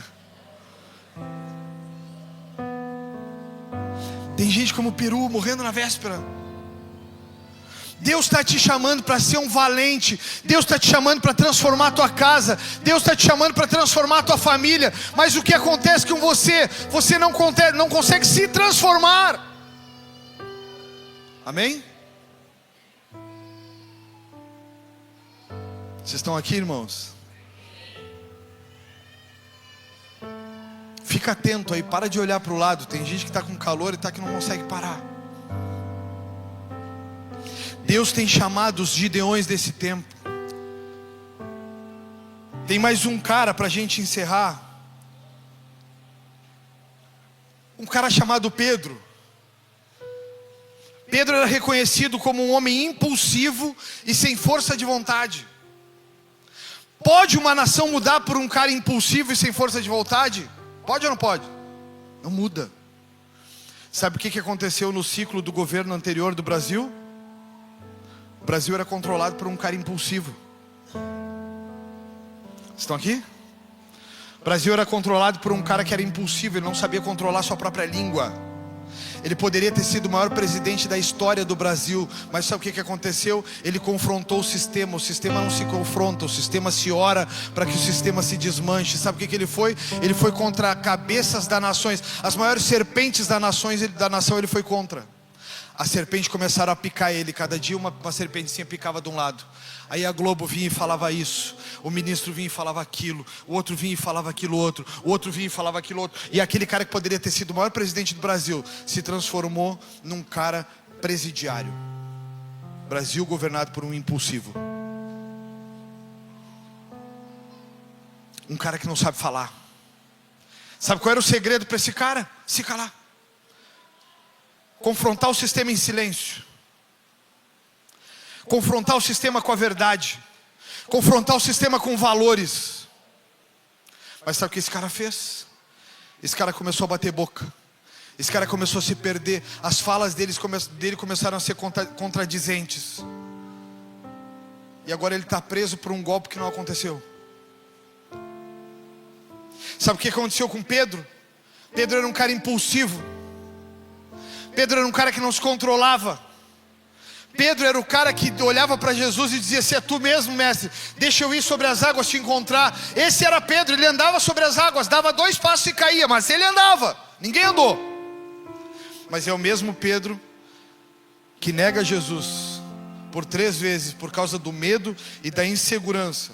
Tem gente como peru morrendo na véspera. Deus está te chamando para ser um valente. Deus está te chamando para transformar a tua casa. Deus está te chamando para transformar a tua família. Mas o que acontece com você? Você não consegue se transformar. Amém? Vocês estão aqui, irmãos? Fica atento aí, para de olhar para o lado. Tem gente que está com calor e que não consegue parar. Deus tem chamado os Gideões desse tempo. Tem mais um cara para a gente encerrar. Um cara chamado Pedro. Pedro era reconhecido como um homem impulsivo e sem força de vontade. Pode uma nação mudar por um cara impulsivo e sem força de vontade? Pode ou não pode? Não muda. Sabe o que aconteceu no ciclo do governo anterior do Brasil? O Brasil era controlado por um cara impulsivo. Estão aqui? O Brasil era controlado por um cara que era impulsivo, ele não sabia controlar sua própria língua. Ele poderia ter sido o maior presidente da história do Brasil, mas sabe o que aconteceu? Ele confrontou o sistema não se confronta, o sistema se ora para que o sistema se desmanche. Sabe o que ele foi? Ele foi contra cabeças das nações, as maiores serpentes da nação ele foi contra. As serpentes começaram a picar ele, cada dia uma serpentezinha picava de um lado. Aí a Globo vinha e falava isso, o ministro vinha e falava aquilo, o outro vinha e falava aquilo outro, o outro vinha e falava aquilo outro. E aquele cara que poderia ter sido o maior presidente do Brasil se transformou num cara presidiário. Brasil governado por um impulsivo, um cara que não sabe falar. Sabe qual era o segredo para esse cara? Se calar, confrontar o sistema em silêncio, confrontar o sistema com a verdade, confrontar o sistema com valores. Mas sabe o que esse cara fez? Esse cara começou a bater boca, esse cara começou a se perder, as falas dele começaram a ser contradizentes, e agora ele está preso por um golpe que não aconteceu. Sabe o que aconteceu com Pedro? Pedro era um cara impulsivo, Pedro era um cara que não se controlava. Pedro era o cara que olhava para Jesus e dizia: se é tu mesmo, mestre, deixa eu ir sobre as águas te encontrar. Esse era Pedro, ele andava sobre as águas, dava 2 passos e caía, mas ele andava, ninguém andou. Mas é o mesmo Pedro que nega Jesus por 3 vezes por causa do medo e da insegurança.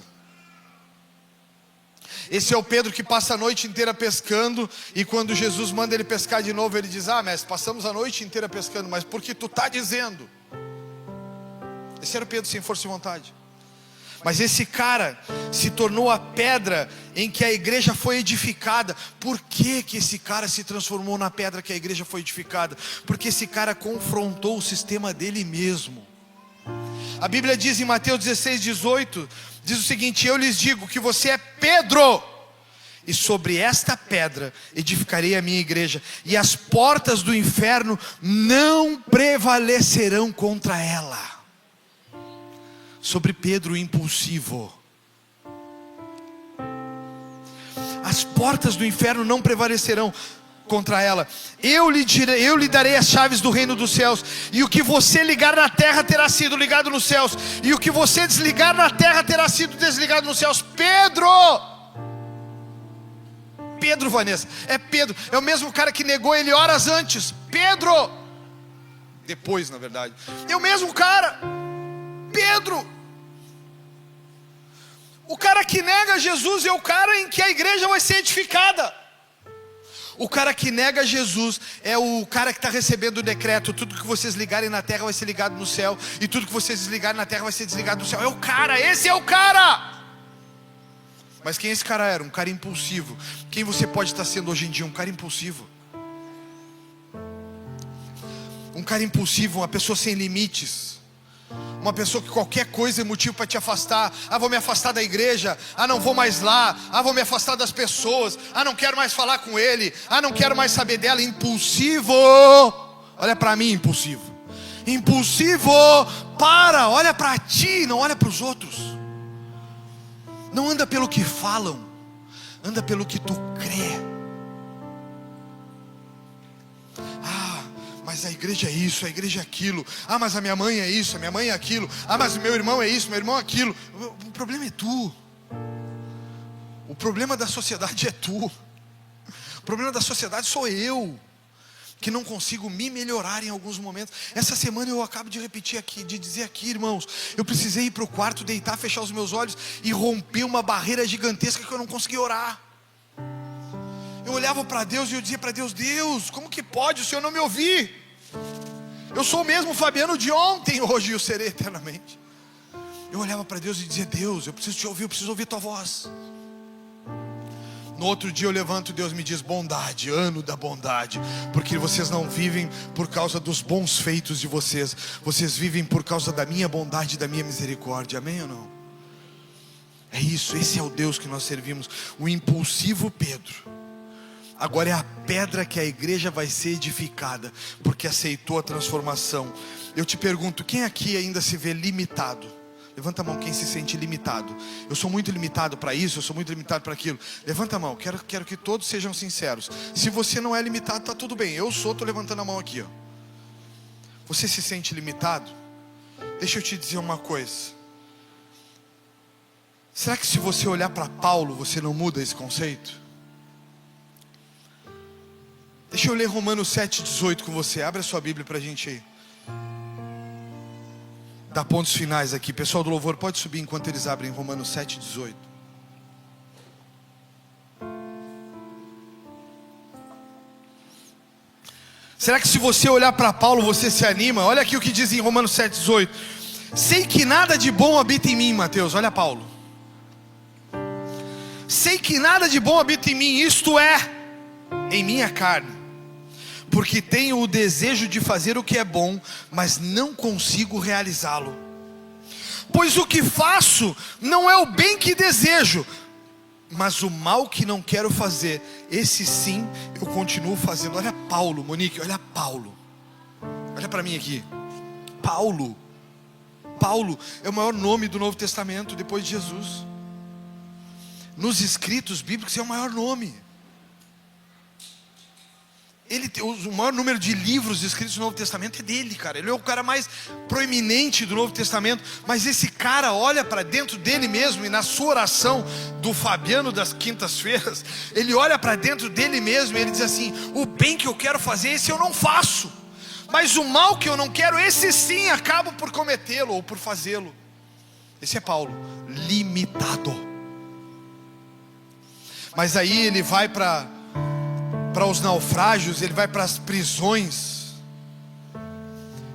Esse é o Pedro que passa a noite inteira pescando, e quando Jesus manda ele pescar de novo, ele diz: ah, mestre, passamos a noite inteira pescando, mas porque tu está dizendo. Esse era o Pedro sem força e vontade. Mas esse cara se tornou a pedra em que a igreja foi edificada. Por que esse cara se transformou na pedra que a igreja foi edificada? Porque esse cara confrontou o sistema dele mesmo. A Bíblia diz em Mateus 16:18, diz o seguinte: eu lhes digo que você é Pedro, e sobre esta pedra edificarei a minha igreja, e as portas do inferno não prevalecerão contra ela. Sobre Pedro, o impulsivo, as portas do inferno não prevalecerão contra ela. Eu lhe darei as chaves do reino dos céus, e o que você ligar na terra terá sido ligado nos céus, e o que você desligar na terra terá sido desligado nos céus. Pedro, Vanessa, é Pedro, é o mesmo cara que negou ele horas antes. Pedro, depois na verdade, é o mesmo cara, Pedro. O cara que nega Jesus é o cara em que a igreja vai ser edificada. O cara que nega Jesus é o cara que está recebendo o decreto: tudo que vocês ligarem na terra vai ser ligado no céu, e tudo que vocês desligarem na terra vai ser desligado no céu. É o cara, esse é o cara. Mas quem esse cara era? Um cara impulsivo. Quem você pode estar sendo hoje em dia? Um cara impulsivo. Um cara impulsivo, uma pessoa sem limites, uma pessoa que qualquer coisa é motivo para te afastar. Ah, vou me afastar da igreja. Ah, não vou mais lá. Ah, vou me afastar das pessoas. Ah, não quero mais falar com ele. Ah, não quero mais saber dela. Impulsivo. Olha para mim, impulsivo. Impulsivo, olha para ti, não olha para os outros. Não anda pelo que falam, anda pelo que tu crê. Mas a igreja é isso, a igreja é aquilo. Ah, mas a minha mãe é isso, a minha mãe é aquilo. Ah, mas o meu irmão é isso, meu irmão é aquilo. O problema é tu. O problema da sociedade é tu. O problema da sociedade sou eu, que não consigo me melhorar em alguns momentos. Essa semana eu acabo de repetir aqui, de dizer aqui, irmãos, eu precisei ir para o quarto, deitar, fechar os meus olhos e romper uma barreira gigantesca que eu não conseguia orar. Eu olhava para Deus e eu dizia para Deus: Deus, como que pode o Senhor não me ouvir? Eu sou o mesmo Fabiano de ontem, hoje, e eu serei eternamente. Eu olhava para Deus e dizia: Deus, eu preciso te ouvir, eu preciso ouvir tua voz. No outro dia eu levanto e Deus me diz: bondade, ano da bondade, porque vocês não vivem por causa dos bons feitos de vocês, vocês vivem por causa da minha bondade e da minha misericórdia. Amém ou não? É isso, esse é o Deus que nós servimos. O impulsivo Pedro agora é a pedra que a igreja vai ser edificada, porque aceitou a transformação. Eu te pergunto, quem aqui ainda se vê limitado? Levanta a mão quem se sente limitado. Eu sou muito limitado para isso, eu sou muito limitado para aquilo. Levanta a mão, quero que todos sejam sinceros. Se você não é limitado, está tudo bem. Eu sou, estou levantando a mão aqui, ó. Você se sente limitado? Deixa eu te dizer uma coisa. Será que se você olhar para Paulo, você não muda esse conceito? Deixa eu ler Romanos 7,18 com você. Abre a sua Bíblia para a gente aí. Dá pontos finais aqui. Pessoal do louvor, pode subir enquanto eles abrem Romanos 7,18. Será que se você olhar para Paulo, você se anima? Olha aqui o que diz em Romanos 7,18. Sei que nada de bom habita em mim, Mateus. Olha Paulo. Sei que nada de bom habita em mim, isto é, em minha carne. Porque tenho o desejo de fazer o que é bom, mas não consigo realizá-lo. Pois o que faço não é o bem que desejo, mas o mal que não quero fazer, esse sim eu continuo fazendo. Olha Paulo, Monique, olha Paulo. Olha para mim aqui. Paulo é o maior nome do Novo Testamento depois de Jesus. Nos escritos bíblicos é o maior nome. Ele tem o maior número de livros escritos no Novo Testamento é dele, cara. Ele é o cara mais proeminente do Novo Testamento. Mas esse cara olha para dentro dele mesmo, e na sua oração do Fabiano das quintas-feiras, ele olha para dentro dele mesmo e ele diz assim: o bem que eu quero fazer, esse eu não faço, mas o mal que eu não quero, esse sim acabo por cometê-lo ou por fazê-lo. Esse é Paulo, limitado. Mas aí ele vai para os naufrágios, ele vai para as prisões,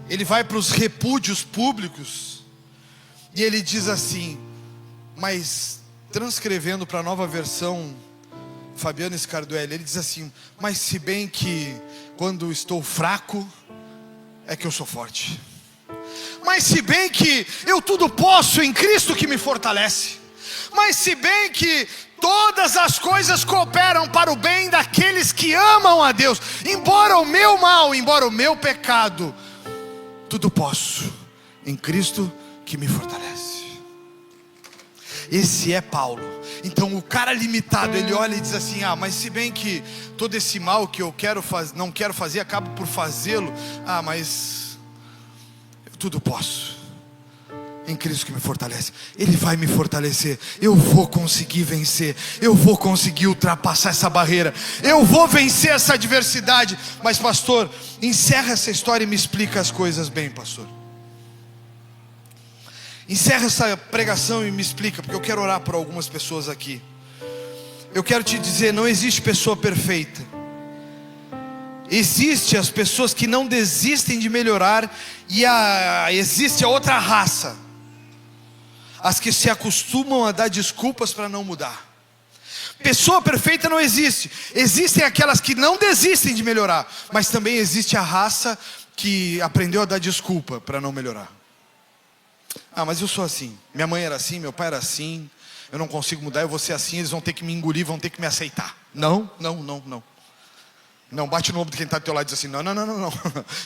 ele vai para os repúdios públicos, e ele diz assim, mas transcrevendo para a nova versão Fabiano Scarduelli, ele diz assim: mas se bem que quando estou fraco é que eu sou forte, mas se bem que eu tudo posso em Cristo que me fortalece, mas se bem que todas as coisas cooperam para o bem daqueles que amam a Deus, embora o meu mal, embora o meu pecado, tudo posso em Cristo que me fortalece. Esse é Paulo. Então o cara limitado, ele olha e diz assim: mas se bem que todo esse mal que eu não quero fazer, acabo por fazê-lo, mas eu tudo posso em Cristo que me fortalece. Ele vai me fortalecer. Eu vou conseguir vencer. Eu vou conseguir ultrapassar essa barreira. Eu vou vencer essa adversidade. Mas pastor, encerra essa história e me explica as coisas bem, pastor. Encerra essa pregação e me explica, porque eu quero orar por algumas pessoas aqui. Eu quero te dizer, não existe pessoa perfeita. Existe as pessoas que não desistem de melhorar, e existe a outra raça, as que se acostumam a dar desculpas para não mudar. Pessoa perfeita não existe. Existem aquelas que não desistem de melhorar, mas também existe a raça que aprendeu a dar desculpa para não melhorar. Mas eu sou assim, minha mãe era assim, meu pai era assim, eu não consigo mudar, eu vou ser assim, eles vão ter que me engolir, vão ter que me aceitar. Não, bate no ombro de quem está do teu lado e diz assim: não,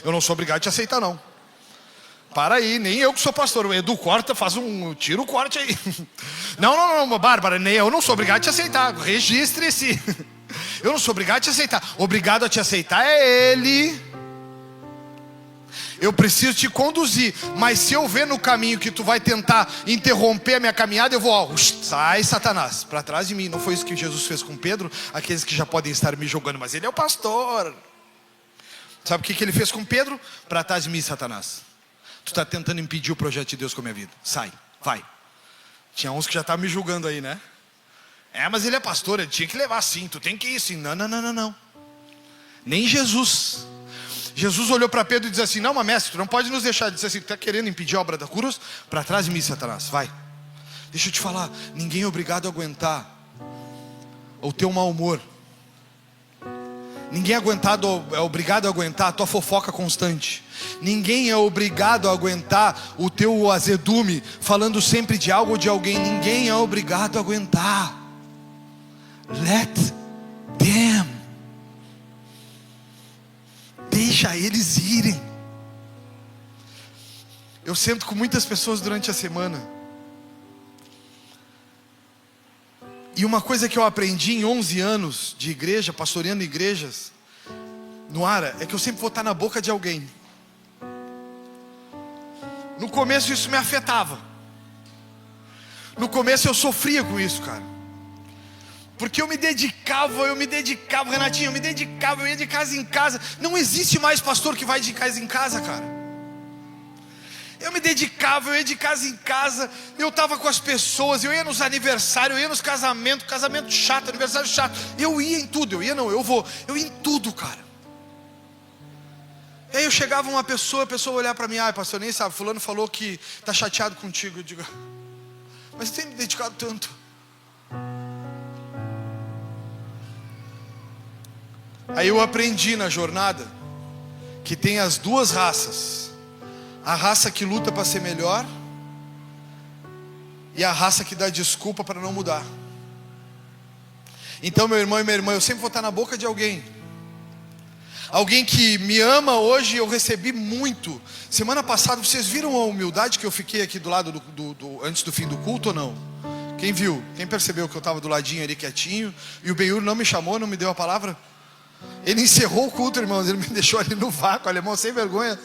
eu não sou obrigado a te aceitar não. Para aí, nem eu que sou pastor. O Edu corta, tira o corte aí. Não, Bárbara, nem eu não sou obrigado a te aceitar. Registre-se. Eu não sou obrigado a te aceitar. Obrigado a te aceitar é ele. Eu preciso te conduzir, mas se eu ver no caminho que tu vai tentar interromper a minha caminhada, eu vou, sai Satanás, para trás de mim. Não foi isso que Jesus fez com Pedro? Aqueles que já podem estar me julgando, mas ele é o pastor. Sabe o que ele fez com Pedro? Para trás de mim, Satanás. Tu está tentando impedir o projeto de Deus com a minha vida. Sai, vai. Tinha uns que já estavam me julgando aí, né? Mas ele é pastor, ele tinha que levar assim, tu tem que ir assim. Não. Nem Jesus olhou para Pedro e disse assim: não, mas mestre, tu não pode nos deixar. Ele disse assim: tu está querendo impedir a obra da cruz? Para trás de mim, Satanás, vai. Deixa eu te falar, ninguém é obrigado a aguentar o teu mau humor. Ninguém é obrigado a aguentar a tua fofoca constante. Ninguém é obrigado a aguentar o teu azedume, falando sempre de algo ou de alguém. Ninguém é obrigado a aguentar. Let them. Deixa eles irem. Eu sento com muitas pessoas durante a semana, E uma coisa que eu aprendi em 11 anos de igreja, pastoreando igrejas no Ara, é que eu sempre vou estar na boca de alguém. No começo isso me afetava. No começo eu sofria com isso, cara. Porque eu me dedicava, Renatinho, eu ia de casa em casa. Não existe mais pastor que vai de casa em casa, cara. Eu me dedicava, eu ia de casa em casa, eu estava com as pessoas, eu ia nos aniversários, eu ia nos casamentos, casamento chato, aniversário chato. Eu ia em tudo, eu ia em tudo, cara. E aí eu chegava uma pessoa, a pessoa olhar para mim, pastor, nem sabe, fulano falou que está chateado contigo. Eu digo, mas você tem me dedicado tanto. Aí eu aprendi na jornada que tem as duas raças. A raça que luta para ser melhor e a raça que dá desculpa para não mudar. Então, meu irmão e minha irmã, eu sempre vou estar na boca de alguém. Alguém que me ama hoje, eu recebi muito. Semana passada, vocês viram a humildade que eu fiquei aqui do lado antes do fim do culto ou não? Quem viu? Quem percebeu que eu estava do ladinho ali quietinho? E o Benhur não me chamou, não me deu a palavra? Ele encerrou o culto, irmãos. Ele me deixou ali no vácuo, alemão, sem vergonha.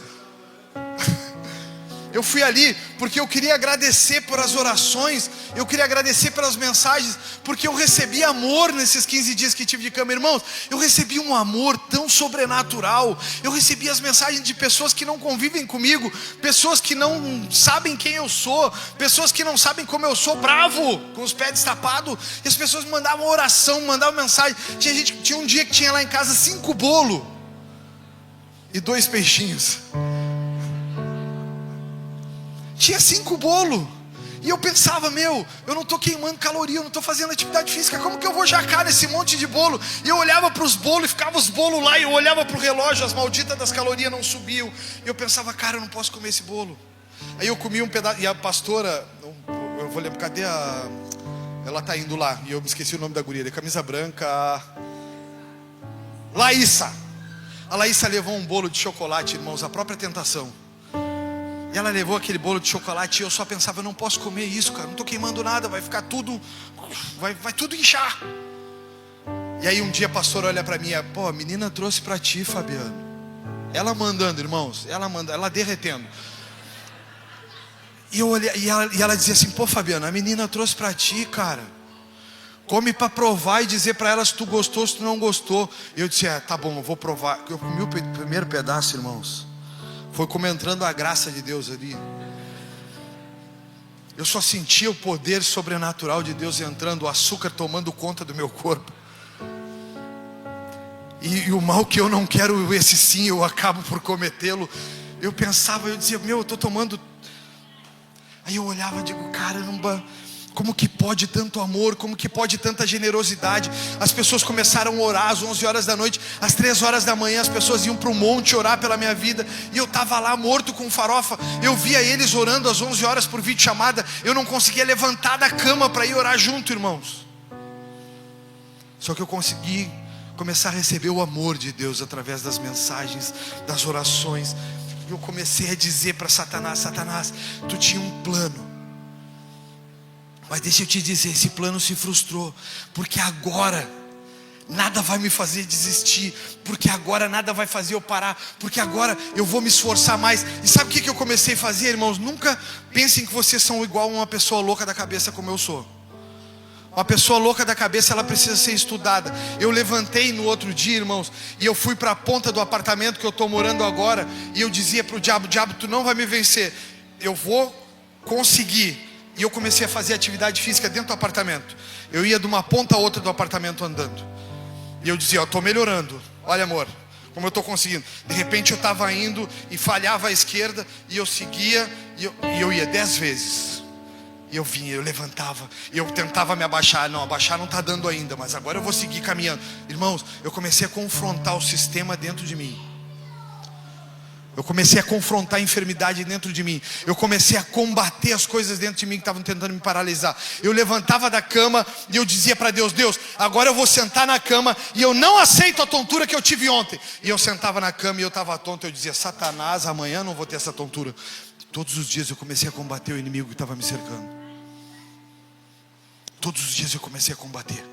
Eu fui ali porque eu queria agradecer por as orações, eu queria agradecer pelas mensagens, porque eu recebi amor nesses 15 dias que tive de cama, irmãos. Eu recebi um amor tão sobrenatural. Eu recebi as mensagens de pessoas que não convivem comigo, pessoas que não sabem quem eu sou, pessoas que não sabem como eu sou, bravo, com os pés destapados. E as pessoas me mandavam oração, me mandavam mensagem. Tinha um dia que tinha lá em casa 5 bolos e 2 peixinhos. Tinha 5 bolos. E eu pensava, eu não estou queimando caloria, eu não estou fazendo atividade física, como que eu vou jacar nesse monte de bolo? E eu olhava para os bolos e ficava os bolos lá, e eu olhava para o relógio, as malditas das calorias não subiam. E eu pensava, cara, eu não posso comer esse bolo. Aí eu comi um pedaço, e a pastora, eu vou lembrar, cadê a... Ela está indo lá, e eu me esqueci o nome da guria, de camisa branca. Laísa. A Laísa levou um bolo de chocolate, irmãos, a própria tentação. E ela levou aquele bolo de chocolate e eu só pensava, eu não posso comer isso, cara, não estou queimando nada, vai ficar tudo, vai tudo inchar. E aí um dia a pastora olha para mim, a menina trouxe para ti, Fabiano. Ela mandando, irmãos, ela derretendo. E eu olhei, e ela dizia assim, Fabiano, a menina trouxe para ti, cara. Come para provar e dizer para ela se tu gostou, se tu não gostou. E eu disse, tá bom, eu vou provar. Eu comi o primeiro pedaço, irmãos. Foi como entrando a graça de Deus ali. Eu só sentia o poder sobrenatural de Deus entrando, o açúcar tomando conta do meu corpo. E o mal que eu não quero, esse sim, eu acabo por cometê-lo. Eu pensava, eu dizia, eu estou tomando. Aí eu olhava e digo, caramba, como que pode tanto amor, como que pode tanta generosidade. As pessoas começaram a orar às 11 horas da noite, às 3 horas da manhã as pessoas iam para o monte orar pela minha vida, e eu estava lá morto com farofa. Eu via eles orando às 11 horas por videochamada, eu não conseguia levantar da cama para ir orar junto, irmãos. Só que eu consegui começar a receber o amor de Deus através das mensagens, das orações. Eu comecei a dizer para Satanás, tu tinha um plano, mas deixa eu te dizer, esse plano se frustrou, porque agora nada vai me fazer desistir, porque agora nada vai fazer eu parar, porque agora eu vou me esforçar mais. E sabe o que eu comecei a fazer, irmãos? Nunca pensem que vocês são igual a uma pessoa louca da cabeça como eu sou. Uma pessoa louca da cabeça, ela precisa ser estudada. Eu levantei no outro dia, irmãos, e eu fui para a ponta do apartamento que eu estou morando agora, e eu dizia para o diabo, tu não vai me vencer, eu vou conseguir. E eu comecei a fazer atividade física dentro do apartamento. Eu ia de uma ponta a outra do apartamento andando. E eu dizia, estou melhorando. Olha, amor, como eu estou conseguindo. De repente eu estava indo e falhava à esquerda, e eu seguia, e eu ia 10 vezes. E eu vinha, eu levantava, e eu tentava me abaixar. Não, abaixar não está dando ainda, mas agora eu vou seguir caminhando. Irmãos, eu comecei a confrontar o sistema dentro de mim. Eu comecei a confrontar a enfermidade dentro de mim. Eu comecei a combater as coisas dentro de mim que estavam tentando me paralisar. Eu levantava da cama e eu dizia para Deus, agora eu vou sentar na cama e eu não aceito a tontura que eu tive ontem. E eu sentava na cama e eu estava tonto. Eu dizia, Satanás, amanhã não vou ter essa tontura. Todos os dias eu comecei a combater o inimigo que estava me cercando. todos os dias eu comecei a combater.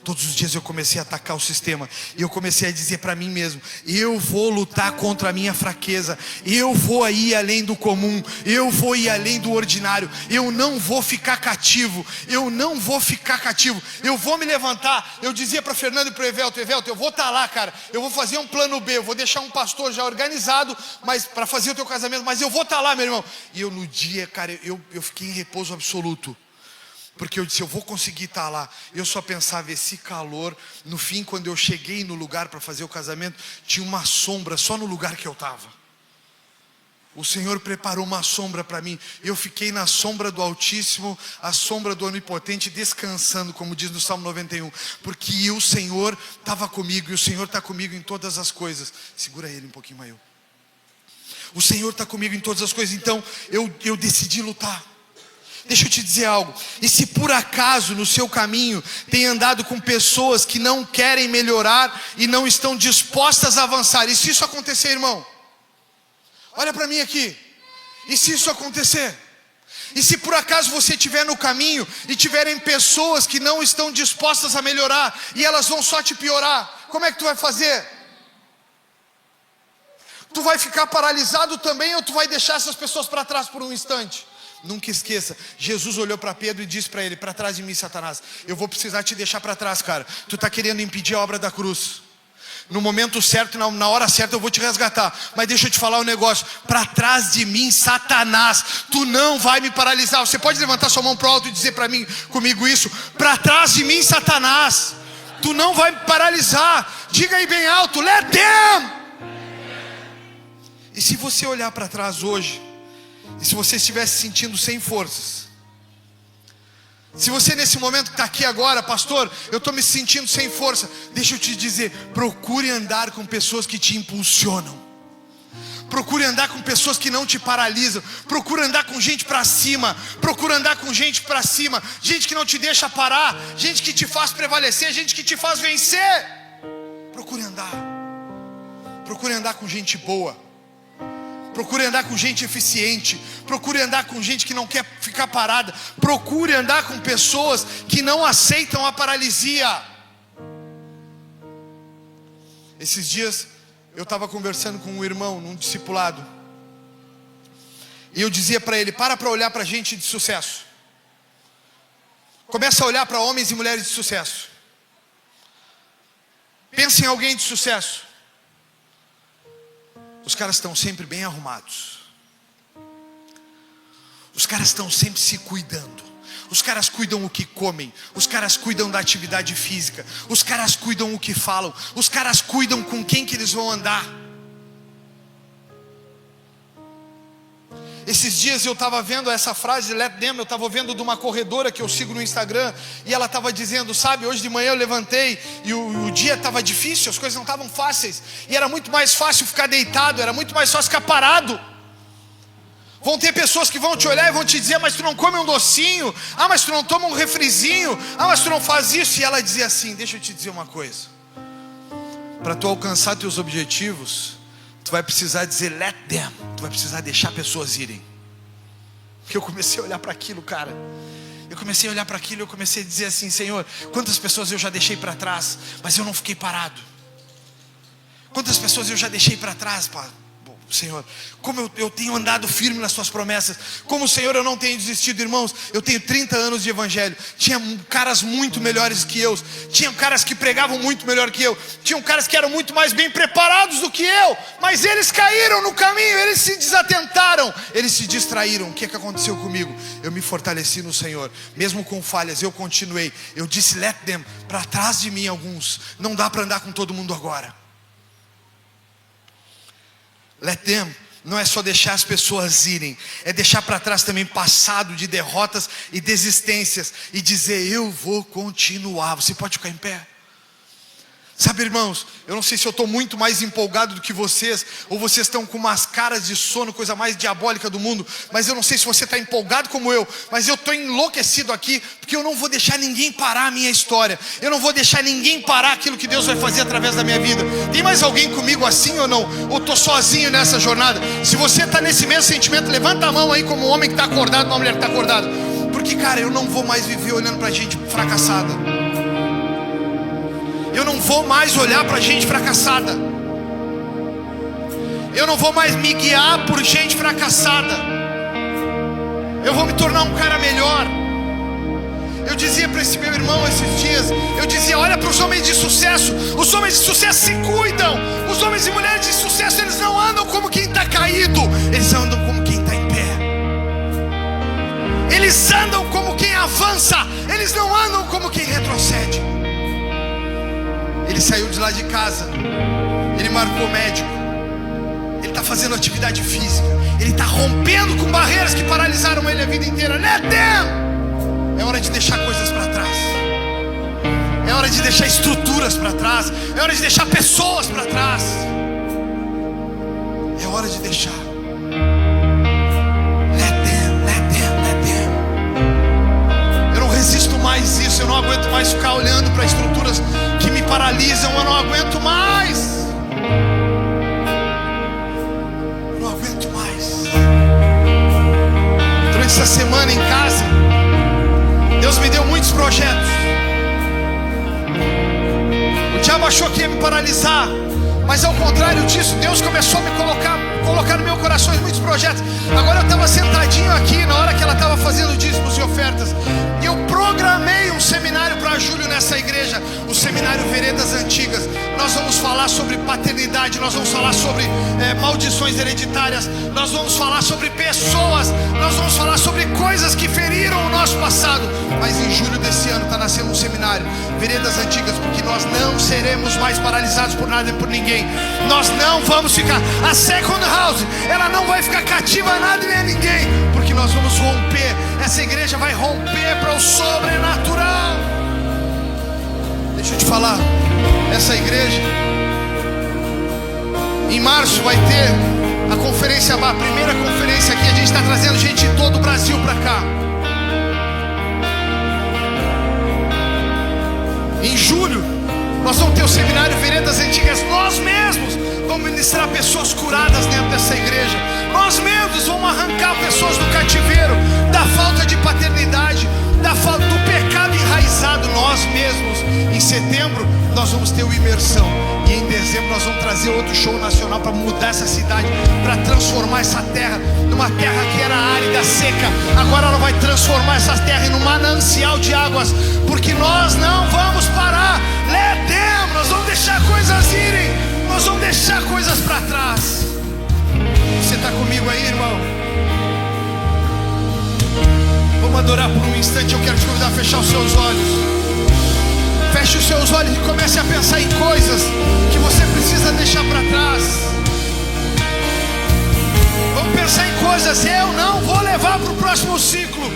Todos os dias eu comecei a atacar o sistema. E eu comecei a dizer para mim mesmo: eu vou lutar contra a minha fraqueza. Eu vou ir além do comum. Eu vou ir além do ordinário. Eu não vou ficar cativo. Eu não vou ficar cativo. Eu vou me levantar. Eu dizia para Fernando e para o Evelto: Evelto, eu vou estar lá, cara. Eu vou fazer um plano B. Eu vou deixar um pastor já organizado, mas para fazer o teu casamento. Mas eu vou estar lá, meu irmão. E eu no dia, cara, eu fiquei em repouso absoluto. Porque eu disse: eu vou conseguir estar lá. Eu só pensava, esse calor. No fim, quando eu cheguei no lugar para fazer o casamento, tinha uma sombra só no lugar que eu estava. O Senhor preparou uma sombra para mim. Eu fiquei na sombra do Altíssimo, a sombra do Onipotente, descansando, como diz no Salmo 91. Porque o Senhor estava comigo, e o Senhor está comigo em todas as coisas. Segura ele um pouquinho, Maio. O Senhor está comigo em todas as coisas. Então eu decidi lutar. Deixa eu te dizer algo: e se por acaso no seu caminho tem andado com pessoas que não querem melhorar e não estão dispostas a avançar, e se isso acontecer, irmão, olha para mim aqui, e se isso acontecer, e se por acaso você estiver no caminho e tiverem pessoas que não estão dispostas a melhorar e elas vão só te piorar, como é que tu vai fazer? Tu vai ficar paralisado também, ou tu vai deixar essas pessoas para trás por um instante? Nunca esqueça, Jesus olhou para Pedro e disse para ele: para trás de mim, Satanás. Eu vou precisar te deixar para trás, cara. Tu está querendo impedir a obra da cruz. No momento certo, na hora certa eu vou te resgatar. Mas deixa eu te falar um negócio: para trás de mim, Satanás. Tu não vai me paralisar. Você pode levantar sua mão para o alto e dizer para mim, comigo isso: para trás de mim, Satanás. Tu não vai me paralisar. Diga aí bem alto: let them. E se você olhar para trás hoje, e se você estiver se sentindo sem forças, se você nesse momento que está aqui agora: pastor, eu estou me sentindo sem força, deixa eu te dizer, procure andar com pessoas que te impulsionam. Procure andar com pessoas que não te paralisam. Procure andar com gente para cima. Procure andar com gente para cima. Gente que não te deixa parar. Gente que te faz prevalecer. Gente que te faz vencer. Procure andar. Procure andar com gente boa. Procure andar com gente eficiente. Procure andar com gente que não quer ficar parada. Procure andar com pessoas que não aceitam a paralisia. Esses dias eu estava conversando com um irmão num discipulado, e eu dizia para ele: para olhar para gente de sucesso. Começa a olhar para homens e mulheres de sucesso. Pensa em alguém de sucesso. Os caras estão sempre bem arrumados. Os caras estão sempre se cuidando. Os caras cuidam o que comem. Os caras cuidam da atividade física. Os caras cuidam o que falam. Os caras cuidam com quem que eles vão andar. Esses dias eu estava vendo essa frase, let them, eu estava vendo de uma corredora que eu sigo no Instagram, e ela estava dizendo: sabe, hoje de manhã eu levantei e o dia estava difícil, as coisas não estavam fáceis, e era muito mais fácil ficar deitado, era muito mais fácil ficar parado. Vão ter pessoas que vão te olhar e vão te dizer: mas tu não come um docinho, mas tu não toma um refrizinho, mas tu não faz isso. E ela dizia assim: deixa eu te dizer uma coisa, para tu alcançar teus objetivos, tu vai precisar dizer let them. Tu vai precisar deixar pessoas irem. Porque eu comecei a olhar para aquilo, cara. Eu comecei a olhar para aquilo e eu comecei a dizer assim: Senhor, quantas pessoas eu já deixei para trás, mas eu não fiquei parado. Quantas pessoas eu já deixei para trás, Pai? Senhor, como eu tenho andado firme nas tuas promessas. Como, Senhor, eu não tenho desistido. Irmãos, eu tenho 30 anos de evangelho. Tinha caras muito melhores que eu. Tinha caras que pregavam muito melhor que eu. Tinham caras que eram muito mais bem preparados do que eu. Mas eles caíram no caminho. Eles se desatentaram. Eles se distraíram. O que aconteceu comigo? Eu me fortaleci no Senhor. Mesmo com falhas, eu continuei. Eu disse let them. Para trás de mim alguns. Não dá para andar com todo mundo agora. Let them não é só deixar as pessoas irem, é deixar para trás também passado de derrotas e desistências, e dizer: eu vou continuar. Você pode ficar em pé? Sabe, irmãos, eu não sei se eu estou muito mais empolgado do que vocês, ou vocês estão com umas caras de sono, coisa mais diabólica do mundo, mas eu não sei se você está empolgado como eu, mas eu estou enlouquecido aqui, porque eu não vou deixar ninguém parar a minha história, eu não vou deixar ninguém parar aquilo que Deus vai fazer através da minha vida. Tem mais alguém comigo assim ou não? Ou estou sozinho nessa jornada? Se você está nesse mesmo sentimento, levanta a mão aí como um homem que está acordado, uma mulher que está acordada. Porque Porque, cara, eu não vou mais viver olhando pra gente fracassada. Eu não vou mais olhar pra gente fracassada. Eu não vou mais me guiar por gente fracassada. Eu vou me tornar um cara melhor. Eu dizia para esse meu irmão esses dias, eu dizia, olha para os homens de sucesso. Os homens de sucesso se cuidam. Os homens e mulheres de sucesso, eles não andam como quem está caído, eles andam como quem está em pé. Eles andam como quem avança, eles não andam como quem retrocede. Ele saiu de lá de casa, ele marcou médico, ele está fazendo atividade física, ele está rompendo com barreiras que paralisaram ele a vida inteira. É hora de deixar coisas para trás. É hora de deixar estruturas para trás. É hora de deixar pessoas para trás. É hora de deixar. Let them. Eu não resisto mais isso. Eu não aguento mais ficar olhando para estruturas que me paralisam. Eu não aguento mais. Eu não aguento mais. Durante essa semana em casa, Deus me deu muitos projetos. O diabo achou que ia me paralisar, mas ao contrário disso, Deus começou a me colocar no meu coração muitos projetos. Agora eu estava sentadinho aqui, na hora que ela estava fazendo dízimos e ofertas, e eu programei um seminário para julho nessa igreja, o seminário Veredas Antigas. Nós vamos falar sobre paternidade, nós vamos falar sobre maldições hereditárias, nós vamos falar sobre pessoas, nós vamos falar sobre coisas que feriram o nosso passado. Mas em julho desse ano está nascendo um seminário, Veredas Antigas, porque nós não seremos mais paralisados por nada e por ninguém. Nós não vamos ficar, a Second House, ela não vai ficar cativa a nada e nem a ninguém, porque nós vamos romper. Essa igreja vai romper para o sobrenatural. Deixa eu te falar, essa igreja, em março vai ter a conferência, a primeira conferência aqui. A gente está trazendo gente de todo o Brasil para cá. Em julho nós vamos ter o seminário Veredas Antigas. Nós mesmos vamos ministrar pessoas curadas dentro dessa igreja. Nós mesmos vamos arrancar pessoas do cativeiro, da falta de paternidade, da falta do pecado enraizado. Nós mesmos. Em setembro nós vamos ter o Imersão, e em dezembro nós vamos trazer outro show nacional para mudar essa cidade, para transformar essa terra numa terra que era árida, seca. Agora ela vai transformar essa terra em um manancial de águas, porque nós não vamos parar. Let them. Nós vamos deixar coisas irem, nós vamos deixar coisas para trás. Você está comigo aí, irmão? Vamos adorar por um instante. Eu quero te convidar a fechar os seus olhos. Feche os seus olhos e comece a pensar em coisas que você precisa deixar para trás. Vamos pensar em coisas. Eu não vou levar para o próximo ciclo.